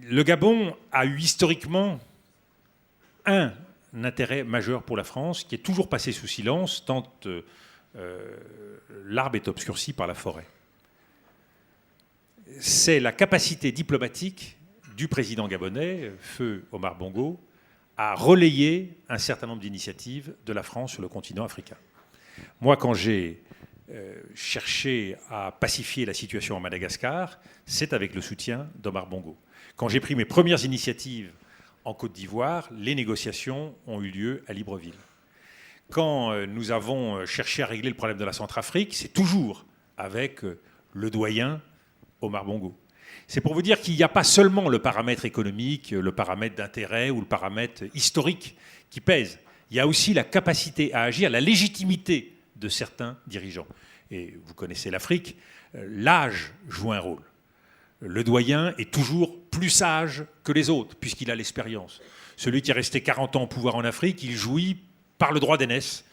Le Gabon a eu historiquement un intérêt majeur pour la France, qui est toujours passé sous silence, tant l'arbre est obscurci par la forêt. C'est la capacité diplomatique du président gabonais, feu Omar Bongo, à relayer un certain nombre d'initiatives de la France sur le continent africain. Moi, quand j'ai cherché à pacifier la situation à Madagascar, c'est avec le soutien d'Omar Bongo. Quand j'ai pris mes premières initiatives en Côte d'Ivoire, les négociations ont eu lieu à Libreville. Quand nous avons cherché à régler le problème de la Centrafrique, c'est toujours avec le doyen Omar Bongo. C'est pour vous dire qu'il n'y a pas seulement le paramètre économique, le paramètre d'intérêt ou le paramètre historique qui pèse. Il y a aussi la capacité à agir, la légitimité de certains dirigeants. Et vous connaissez l'Afrique, l'âge joue un rôle. Le doyen est toujours plus sage que les autres, puisqu'il a l'expérience. Celui qui est resté 40 ans au pouvoir en Afrique, il jouit par le droit d'aînesse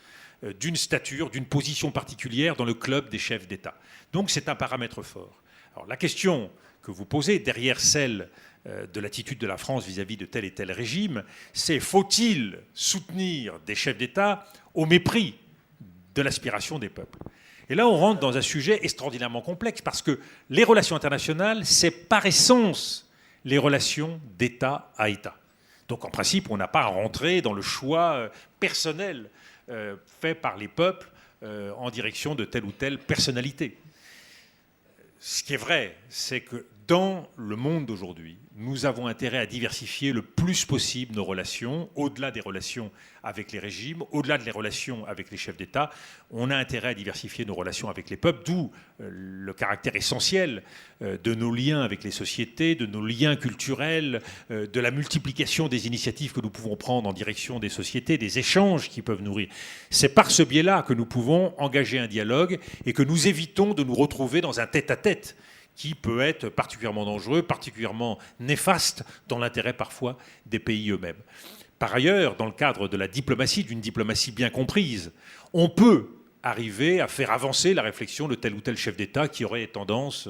d'une stature, d'une position particulière dans le club des chefs d'État. Donc c'est un paramètre fort. Alors la question que vous posez, derrière celle de l'attitude de la France vis-à-vis de tel et tel régime, c'est faut-il soutenir des chefs d'État au mépris de l'aspiration des peuples? Et là, on rentre dans un sujet extraordinairement complexe, parce que les relations internationales, c'est par essence les relations d'État à État. Donc en principe, on n'a pas à rentrer dans le choix personnel fait par les peuples en direction de telle ou telle personnalité. Ce qui est vrai, c'est que dans le monde d'aujourd'hui, nous avons intérêt à diversifier le plus possible nos relations, au-delà des relations avec les régimes, au-delà des relations avec les chefs d'État. On a intérêt à diversifier nos relations avec les peuples, d'où le caractère essentiel de nos liens avec les sociétés, de nos liens culturels, de la multiplication des initiatives que nous pouvons prendre en direction des sociétés, des échanges qui peuvent nourrir. C'est par ce biais-là que nous pouvons engager un dialogue et que nous évitons de nous retrouver dans un tête-à-tête qui peut être particulièrement dangereux, particulièrement néfaste dans l'intérêt parfois des pays eux-mêmes. Par ailleurs, dans le cadre de la diplomatie, d'une diplomatie bien comprise, on peut arriver à faire avancer la réflexion de tel ou tel chef d'État qui aurait tendance,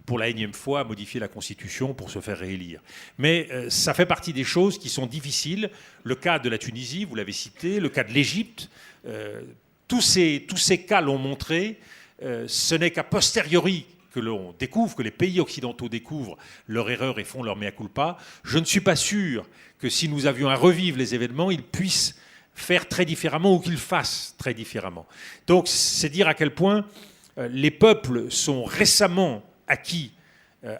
pour la énième fois, à modifier la Constitution pour se faire réélire. Mais ça fait partie des choses qui sont difficiles. Le cas de la Tunisie, vous l'avez cité, le cas de l'Égypte, tous ces cas l'ont montré, ce n'est qu'à posteriori que l'on découvre, que les pays occidentaux découvrent leur erreur et font leur mea culpa. Je ne suis pas sûr que si nous avions à revivre les événements, ils puissent faire très différemment ou qu'ils fassent très différemment. Donc c'est dire à quel point les peuples sont récemment acquis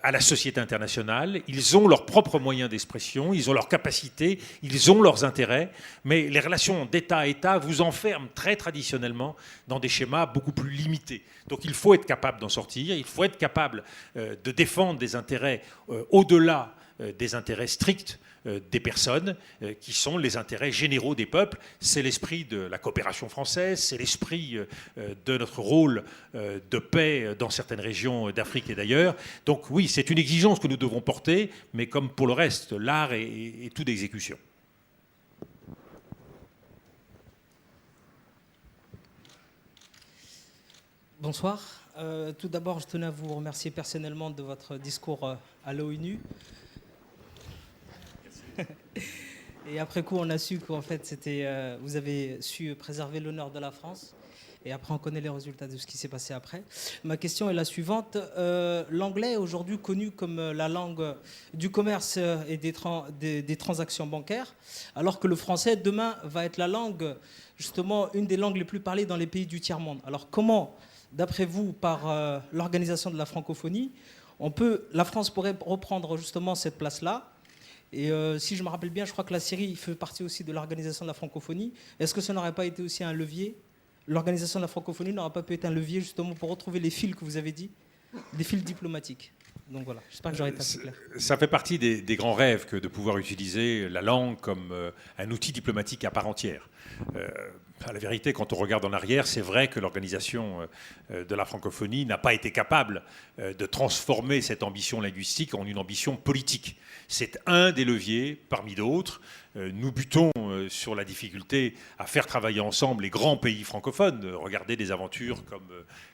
à la société internationale, ils ont leurs propres moyens d'expression, ils ont leurs capacités, ils ont leurs intérêts, mais les relations d'État à État vous enferment très traditionnellement dans des schémas beaucoup plus limités. Donc il faut être capable d'en sortir, il faut être capable de défendre des intérêts au-delà des intérêts stricts des personnes, qui sont les intérêts généraux des peuples. C'est l'esprit de la coopération française, c'est l'esprit de notre rôle de paix dans certaines régions d'Afrique et d'ailleurs. Donc oui, c'est une exigence que nous devons porter, mais comme pour le reste, l'art est tout d'exécution. Bonsoir. Tout d'abord, je tenais à vous remercier personnellement de votre discours à l'ONU. Et après coup, on a su qu'en fait, vous avez su préserver l'honneur de la France. Et après, on connaît les résultats de ce qui s'est passé après. Ma question est la suivante. L'anglais est aujourd'hui connu comme la langue du commerce et des transactions bancaires, alors que le français, demain, va être la langue, justement, une des langues les plus parlées dans les pays du tiers-monde. Alors comment, d'après vous, par l'organisation de la francophonie, la France pourrait reprendre justement cette place-là? Et si je me rappelle bien, je crois que la Syrie fait partie aussi de l'organisation de la francophonie. Est-ce que ça n'aurait pas été aussi un levier? L'organisation de la francophonie n'aurait pas pu être un levier justement pour retrouver les fils que vous avez dit, des fils diplomatiques? Donc voilà, j'espère que j'aurai été assez clair. Ça fait partie des grands rêves que de pouvoir utiliser la langue comme un outil diplomatique à part entière. À la vérité, quand on regarde en arrière, c'est vrai que l'organisation de la francophonie n'a pas été capable de transformer cette ambition linguistique en une ambition politique. C'est un des leviers parmi d'autres. Nous butons sur la difficulté à faire travailler ensemble les grands pays francophones. Regardez des aventures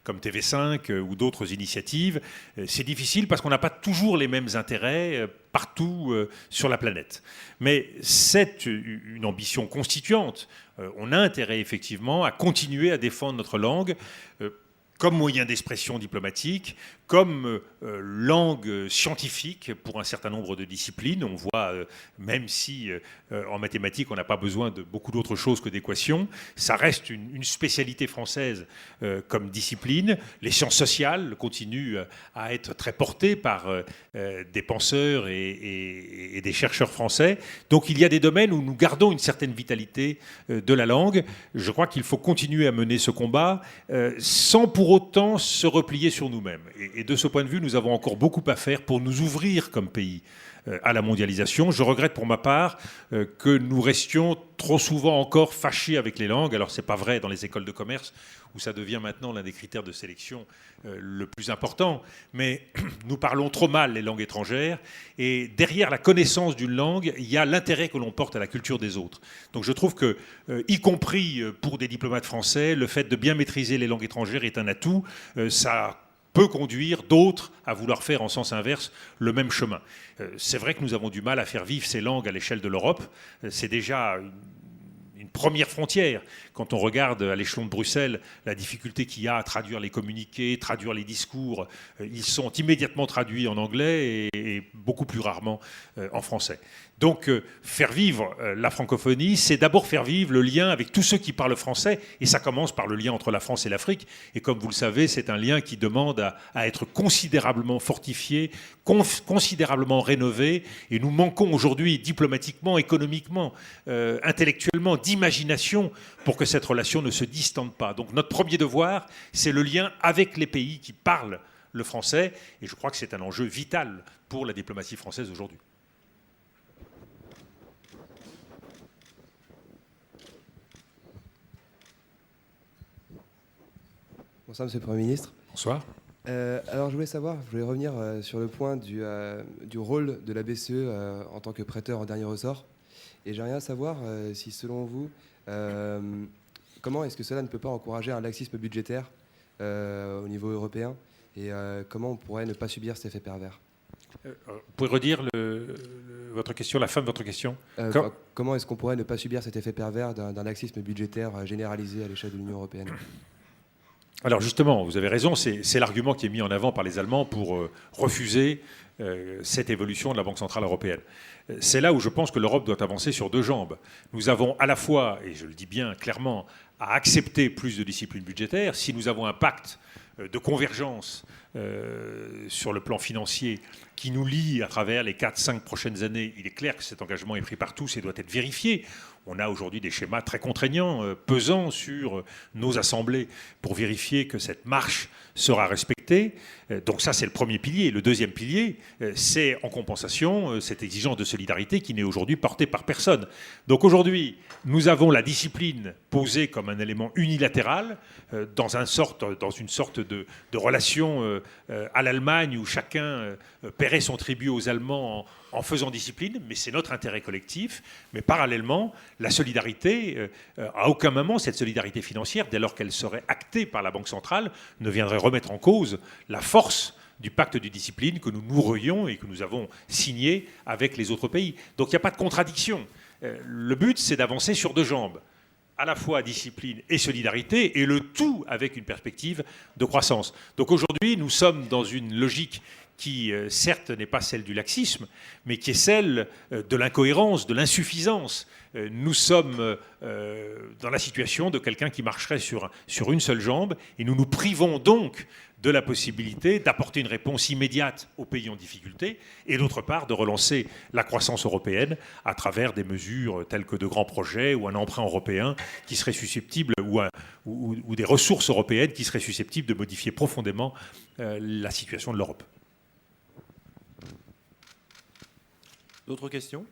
comme TV5 ou d'autres initiatives. C'est difficile parce qu'on n'a pas toujours les mêmes intérêts partout sur la planète. Mais c'est une ambition constituante. On a intérêt effectivement à continuer à défendre notre langue comme moyen d'expression diplomatique, comme langue scientifique pour un certain nombre de disciplines. On voit, même si en mathématiques on n'a pas besoin de beaucoup d'autres choses que d'équations, ça reste une spécialité française comme discipline. Les sciences sociales continuent à être très portées par des penseurs et des chercheurs français. Donc il y a des domaines où nous gardons une certaine vitalité de la langue. Je crois qu'il faut continuer à mener ce combat sans pour autant se replier sur nous-mêmes. Et de ce point de vue, nous avons encore beaucoup à faire pour nous ouvrir comme pays à la mondialisation. Je regrette pour ma part que nous restions trop souvent encore fâchés avec les langues. Alors ce n'est pas vrai dans les écoles de commerce, où ça devient maintenant l'un des critères de sélection le plus important. Mais nous parlons trop mal les langues étrangères. Et derrière la connaissance d'une langue, il y a l'intérêt que l'on porte à la culture des autres. Donc je trouve que, y compris pour des diplomates français, le fait de bien maîtriser les langues étrangères est un atout. Ça peut conduire d'autres à vouloir faire en sens inverse le même chemin. C'est vrai que nous avons du mal à faire vivre ces langues à l'échelle de l'Europe. C'est déjà une première frontière. Quand on regarde à l'échelon de Bruxelles la difficulté qu'il y a à traduire les communiqués, traduire les discours, ils sont immédiatement traduits en anglais et beaucoup plus rarement en français. Donc faire vivre la francophonie, c'est d'abord faire vivre le lien avec tous ceux qui parlent français, et ça commence par le lien entre la France et l'Afrique. Et comme vous le savez, c'est un lien qui demande à être considérablement fortifié, considérablement rénové, et nous manquons aujourd'hui diplomatiquement, économiquement, intellectuellement, d'imagination pour que cette relation ne se distende pas. Donc notre premier devoir, c'est le lien avec les pays qui parlent le français, et je crois que c'est un enjeu vital pour la diplomatie française aujourd'hui. Bonsoir, Monsieur le Premier ministre. Bonsoir. Alors, je voulais revenir sur le point du rôle de la BCE en tant que prêteur en dernier ressort. Et j'aimerais bien savoir si, selon vous, comment est-ce que cela ne peut pas encourager un laxisme budgétaire au niveau européen, et comment on pourrait ne pas subir cet effet pervers. Vous pouvez redire votre question, la fin de votre question. Comment est-ce qu'on pourrait ne pas subir cet effet pervers d'un laxisme budgétaire généralisé à l'échelle de l'Union européenne? Alors justement, vous avez raison, c'est l'argument qui est mis en avant par les Allemands pour refuser cette évolution de la Banque centrale européenne. C'est là où je pense que l'Europe doit avancer sur deux jambes. Nous avons à la fois, et je le dis bien clairement, à accepter plus de discipline budgétaire. Si nous avons un pacte de convergence sur le plan financier qui nous lie à travers les 4-5 prochaines années, il est clair que cet engagement est pris par tous et doit être vérifié. On a aujourd'hui des schémas très contraignants, pesant sur nos assemblées pour vérifier que cette marche sera respectée. Donc ça, c'est le premier pilier. Le deuxième pilier, c'est en compensation cette exigence de solidarité qui n'est aujourd'hui portée par personne. Donc aujourd'hui, nous avons la discipline posée comme un élément unilatéral dans une sorte de relation à l'Allemagne où chacun paierait son tribut aux Allemands en faisant discipline, mais c'est notre intérêt collectif. Mais parallèlement, la solidarité, à aucun moment, cette solidarité financière, dès lors qu'elle serait actée par la Banque centrale, ne viendrait remettre en cause la force du pacte de discipline que nous nourrions et que nous avons signé avec les autres pays. Donc il n'y a pas de contradiction. Le but, c'est d'avancer sur deux jambes, à la fois discipline et solidarité, et le tout avec une perspective de croissance. Donc aujourd'hui, nous sommes dans une logique qui, certes, n'est pas celle du laxisme, mais qui est celle de l'incohérence, de l'insuffisance. Nous sommes dans la situation de quelqu'un qui marcherait sur une seule jambe, et nous nous privons donc de la possibilité d'apporter une réponse immédiate aux pays en difficulté, et d'autre part de relancer la croissance européenne à travers des mesures telles que de grands projets ou un emprunt européen qui serait susceptible, ou des ressources européennes qui seraient susceptibles de modifier profondément la situation de l'Europe. D'autres questions ?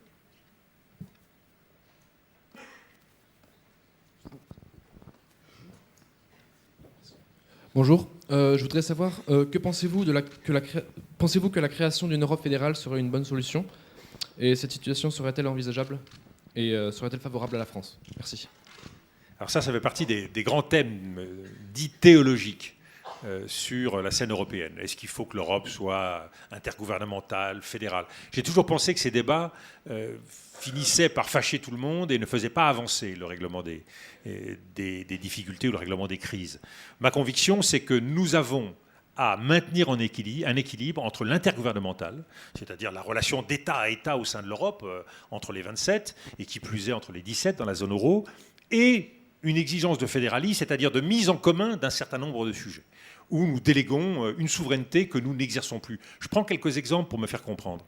Bonjour, je voudrais savoir, que pensez-vous pensez-vous que la création d'une Europe fédérale serait une bonne solution? Et cette situation serait-elle envisageable? Et serait-elle favorable à la France? Merci. Alors ça fait partie des grands thèmes dits théologiques sur la scène européenne. Est-ce qu'il faut que l'Europe soit intergouvernementale, fédérale? J'ai toujours pensé que ces débats finissaient par fâcher tout le monde et ne faisaient pas avancer le règlement des difficultés ou le règlement des crises. Ma conviction, c'est que nous avons à maintenir un équilibre entre l'intergouvernemental, c'est-à-dire la relation d'État à État au sein de l'Europe, entre les 27, et qui plus est entre les 17 dans la zone euro, et une exigence de fédéralisme, c'est-à-dire de mise en commun d'un certain nombre de sujets, où nous déléguons une souveraineté que nous n'exerçons plus. Je prends quelques exemples pour me faire comprendre.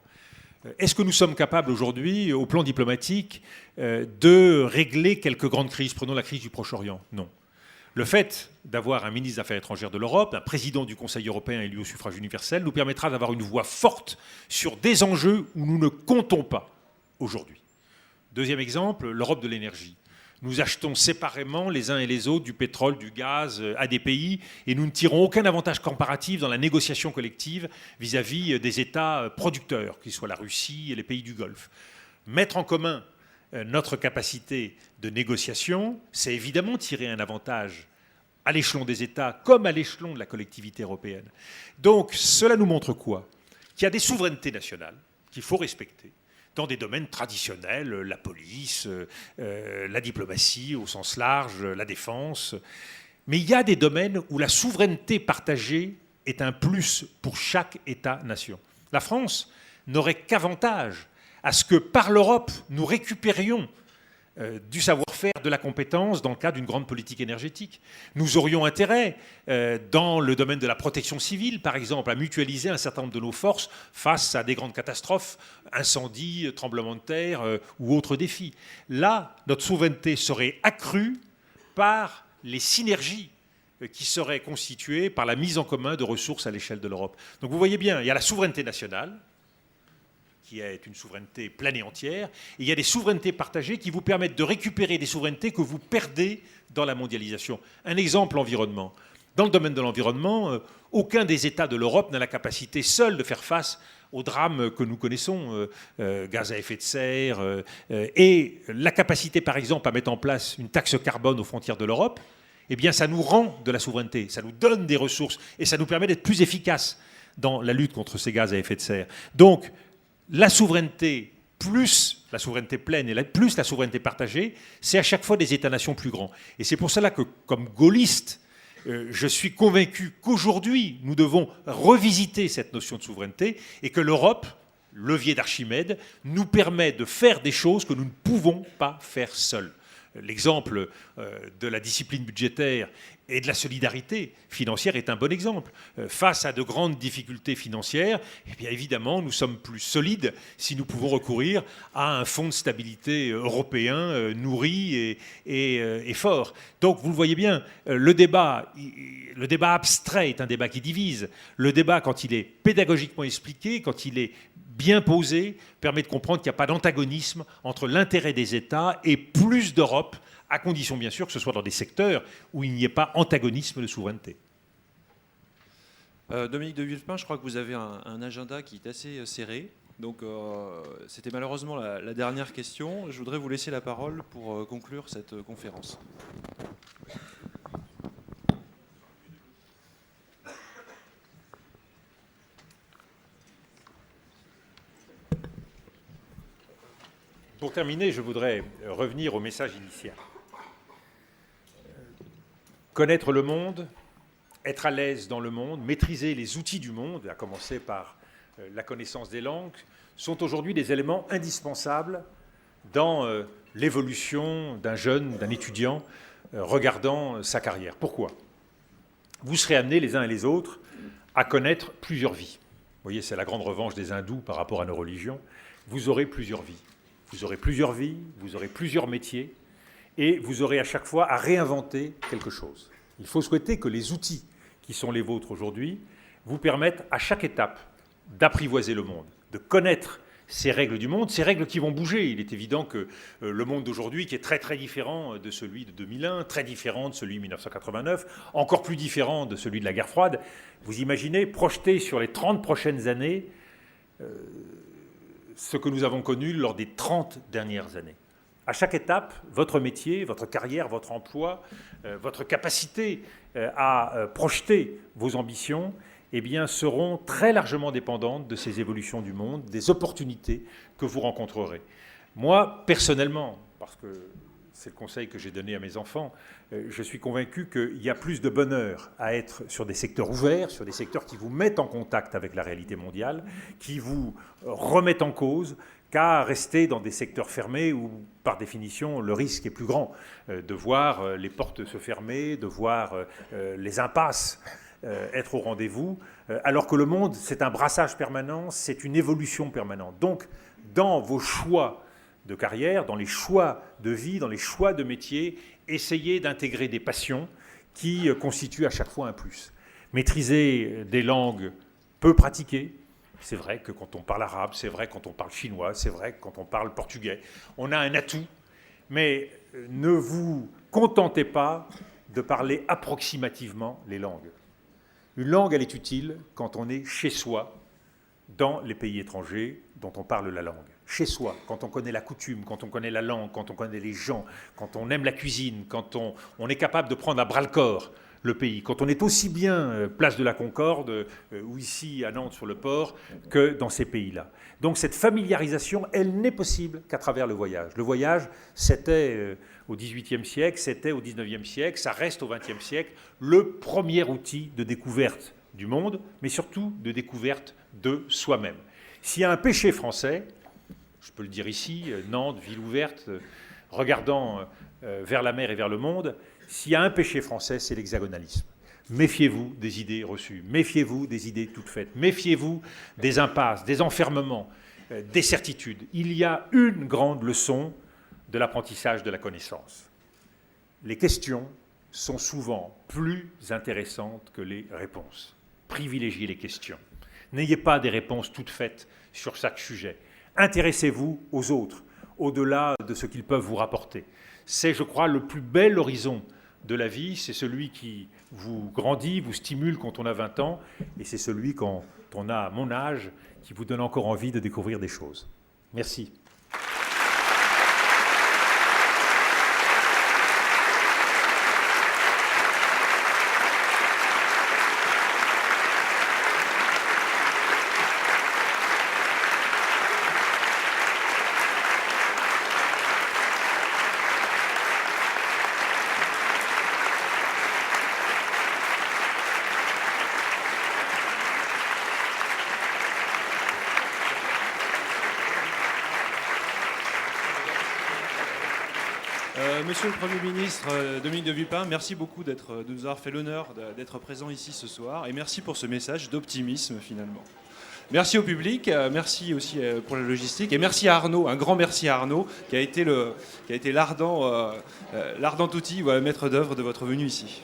Est-ce que nous sommes capables aujourd'hui, au plan diplomatique, de régler quelques grandes crises? Prenons la crise du Proche-Orient. Non. Le fait d'avoir un ministre des Affaires étrangères de l'Europe, un président du Conseil européen élu au suffrage universel, nous permettra d'avoir une voix forte sur des enjeux où nous ne comptons pas aujourd'hui. Deuxième exemple, l'Europe de l'énergie. Nous achetons séparément les uns et les autres du pétrole, du gaz à des pays et nous ne tirons aucun avantage comparatif dans la négociation collective vis-à-vis des États producteurs, qu'ils soient la Russie et les pays du Golfe. Mettre en commun notre capacité de négociation, c'est évidemment tirer un avantage à l'échelon des États comme à l'échelon de la collectivité européenne. Donc cela nous montre quoi? Qu'il y a des souverainetés nationales qu'il faut respecter, dans des domaines traditionnels, la police, la diplomatie au sens large, la défense. Mais il y a des domaines où la souveraineté partagée est un plus pour chaque État-nation. La France n'aurait qu'avantage à ce que par l'Europe, nous récupérions du savoir-faire, de la compétence dans le cadre d'une grande politique énergétique. Nous aurions intérêt, dans le domaine de la protection civile, par exemple, à mutualiser un certain nombre de nos forces face à des grandes catastrophes, incendies, tremblements de terre ou autres défis. Là, notre souveraineté serait accrue par les synergies qui seraient constituées par la mise en commun de ressources à l'échelle de l'Europe. Donc vous voyez bien, il y a la souveraineté nationale, qui est une souveraineté pleine et entière, et il y a des souverainetés partagées qui vous permettent de récupérer des souverainetés que vous perdez dans la mondialisation. Un exemple, l'environnement. Dans le domaine de l'environnement, aucun des États de l'Europe n'a la capacité seul de faire face aux drames que nous connaissons, gaz à effet de serre, et la capacité, par exemple, à mettre en place une taxe carbone aux frontières de l'Europe, eh bien, ça nous rend de la souveraineté, ça nous donne des ressources, et ça nous permet d'être plus efficaces dans la lutte contre ces gaz à effet de serre. Donc, la souveraineté plus la souveraineté pleine et plus la souveraineté partagée, c'est à chaque fois des États-nations plus grands. Et c'est pour cela que, comme gaulliste, je suis convaincu qu'aujourd'hui, nous devons revisiter cette notion de souveraineté et que l'Europe, levier d'Archimède, nous permet de faire des choses que nous ne pouvons pas faire seuls. L'exemple de la discipline budgétaire et de la solidarité financière est un bon exemple. Face à de grandes difficultés financières, eh bien évidemment, nous sommes plus solides si nous pouvons recourir à un fonds de stabilité européen nourri et fort. Donc, vous le voyez bien, le débat abstrait est un débat qui divise. Le débat, quand il est pédagogiquement expliqué, quand il est bien posé, permet de comprendre qu'il n'y a pas d'antagonisme entre l'intérêt des États et plus d'Europe, à condition bien sûr que ce soit dans des secteurs où il n'y ait pas antagonisme de souveraineté. Dominique de Villepin, je crois que vous avez un agenda qui est assez serré. Donc c'était malheureusement la dernière question. Je voudrais vous laisser la parole pour conclure cette conférence. Pour terminer, je voudrais revenir au message initial. Connaître le monde, être à l'aise dans le monde, maîtriser les outils du monde, à commencer par la connaissance des langues, sont aujourd'hui des éléments indispensables dans l'évolution d'un jeune, d'un étudiant, regardant sa carrière. Pourquoi ? Vous serez amenés les uns et les autres à connaître plusieurs vies. Vous voyez, c'est la grande revanche des hindous par rapport à nos religions. Vous aurez plusieurs vies. Vous aurez plusieurs vies, vous aurez plusieurs métiers, et vous aurez à chaque fois à réinventer quelque chose. Il faut souhaiter que les outils qui sont les vôtres aujourd'hui vous permettent à chaque étape d'apprivoiser le monde, de connaître ces règles du monde, ces règles qui vont bouger. Il est évident que le monde d'aujourd'hui, qui est très très différent de celui de 2001, très différent de celui de 1989, encore plus différent de celui de la guerre froide, vous imaginez projeter sur les 30 prochaines années ce que nous avons connu lors des 30 dernières années. À chaque étape, votre métier, votre carrière, votre emploi, votre capacité à projeter vos ambitions, eh bien, seront très largement dépendantes de ces évolutions du monde, des opportunités que vous rencontrerez. Moi, personnellement, parce que c'est le conseil que j'ai donné à mes enfants, je suis convaincu qu'il y a plus de bonheur à être sur des secteurs ouverts, sur des secteurs qui vous mettent en contact avec la réalité mondiale, qui vous remettent en cause, qu'à rester dans des secteurs fermés où, par définition, le risque est plus grand de voir les portes se fermer, de voir les impasses être au rendez-vous, alors que le monde, c'est un brassage permanent, c'est une évolution permanente. Donc, dans vos choix de carrière, dans les choix de vie, dans les choix de métier, essayez d'intégrer des passions qui constituent à chaque fois un plus. Maîtriser des langues peu pratiquées, c'est vrai que quand on parle arabe, c'est vrai quand on parle chinois, c'est vrai quand on parle portugais, on a un atout, mais ne vous contentez pas de parler approximativement les langues. Une langue, elle est utile quand on est chez soi, dans les pays étrangers dont on parle la langue. Chez soi, quand on connaît la coutume, quand on connaît la langue, quand on connaît les gens, quand on aime la cuisine, quand on est capable de prendre à bras-le-corps le pays, quand on est aussi bien place de la Concorde ou ici à Nantes sur le port que dans ces pays-là. Donc cette familiarisation, elle n'est possible qu'à travers le voyage. Le voyage, c'était au XVIIIe siècle, c'était au XIXe siècle, ça reste au XXe siècle, le premier outil de découverte du monde, mais surtout de découverte de soi-même. S'il y a un péché français, je peux le dire ici, Nantes, ville ouverte, regardant vers la mer et vers le monde, s'il y a un péché français, c'est l'hexagonalisme. Méfiez-vous des idées reçues, méfiez-vous des idées toutes faites, méfiez-vous des impasses, des enfermements, des certitudes. Il y a une grande leçon de l'apprentissage de la connaissance. Les questions sont souvent plus intéressantes que les réponses. Privilégiez les questions. N'ayez pas des réponses toutes faites sur chaque sujet. Intéressez-vous aux autres, au-delà de ce qu'ils peuvent vous rapporter. C'est, je crois, le plus bel horizon de la vie, c'est celui qui vous grandit, vous stimule quand on a 20 ans, et c'est celui quand on a mon âge qui vous donne encore envie de découvrir des choses. Merci. Monsieur le Premier ministre Dominique de Villepin, merci beaucoup de nous avoir fait l'honneur d'être présent ici ce soir et merci pour ce message d'optimisme finalement. Merci au public, merci aussi pour la logistique et merci à Arnaud, un grand merci à Arnaud qui a été l'ardent outil, maître d'œuvre de votre venue ici.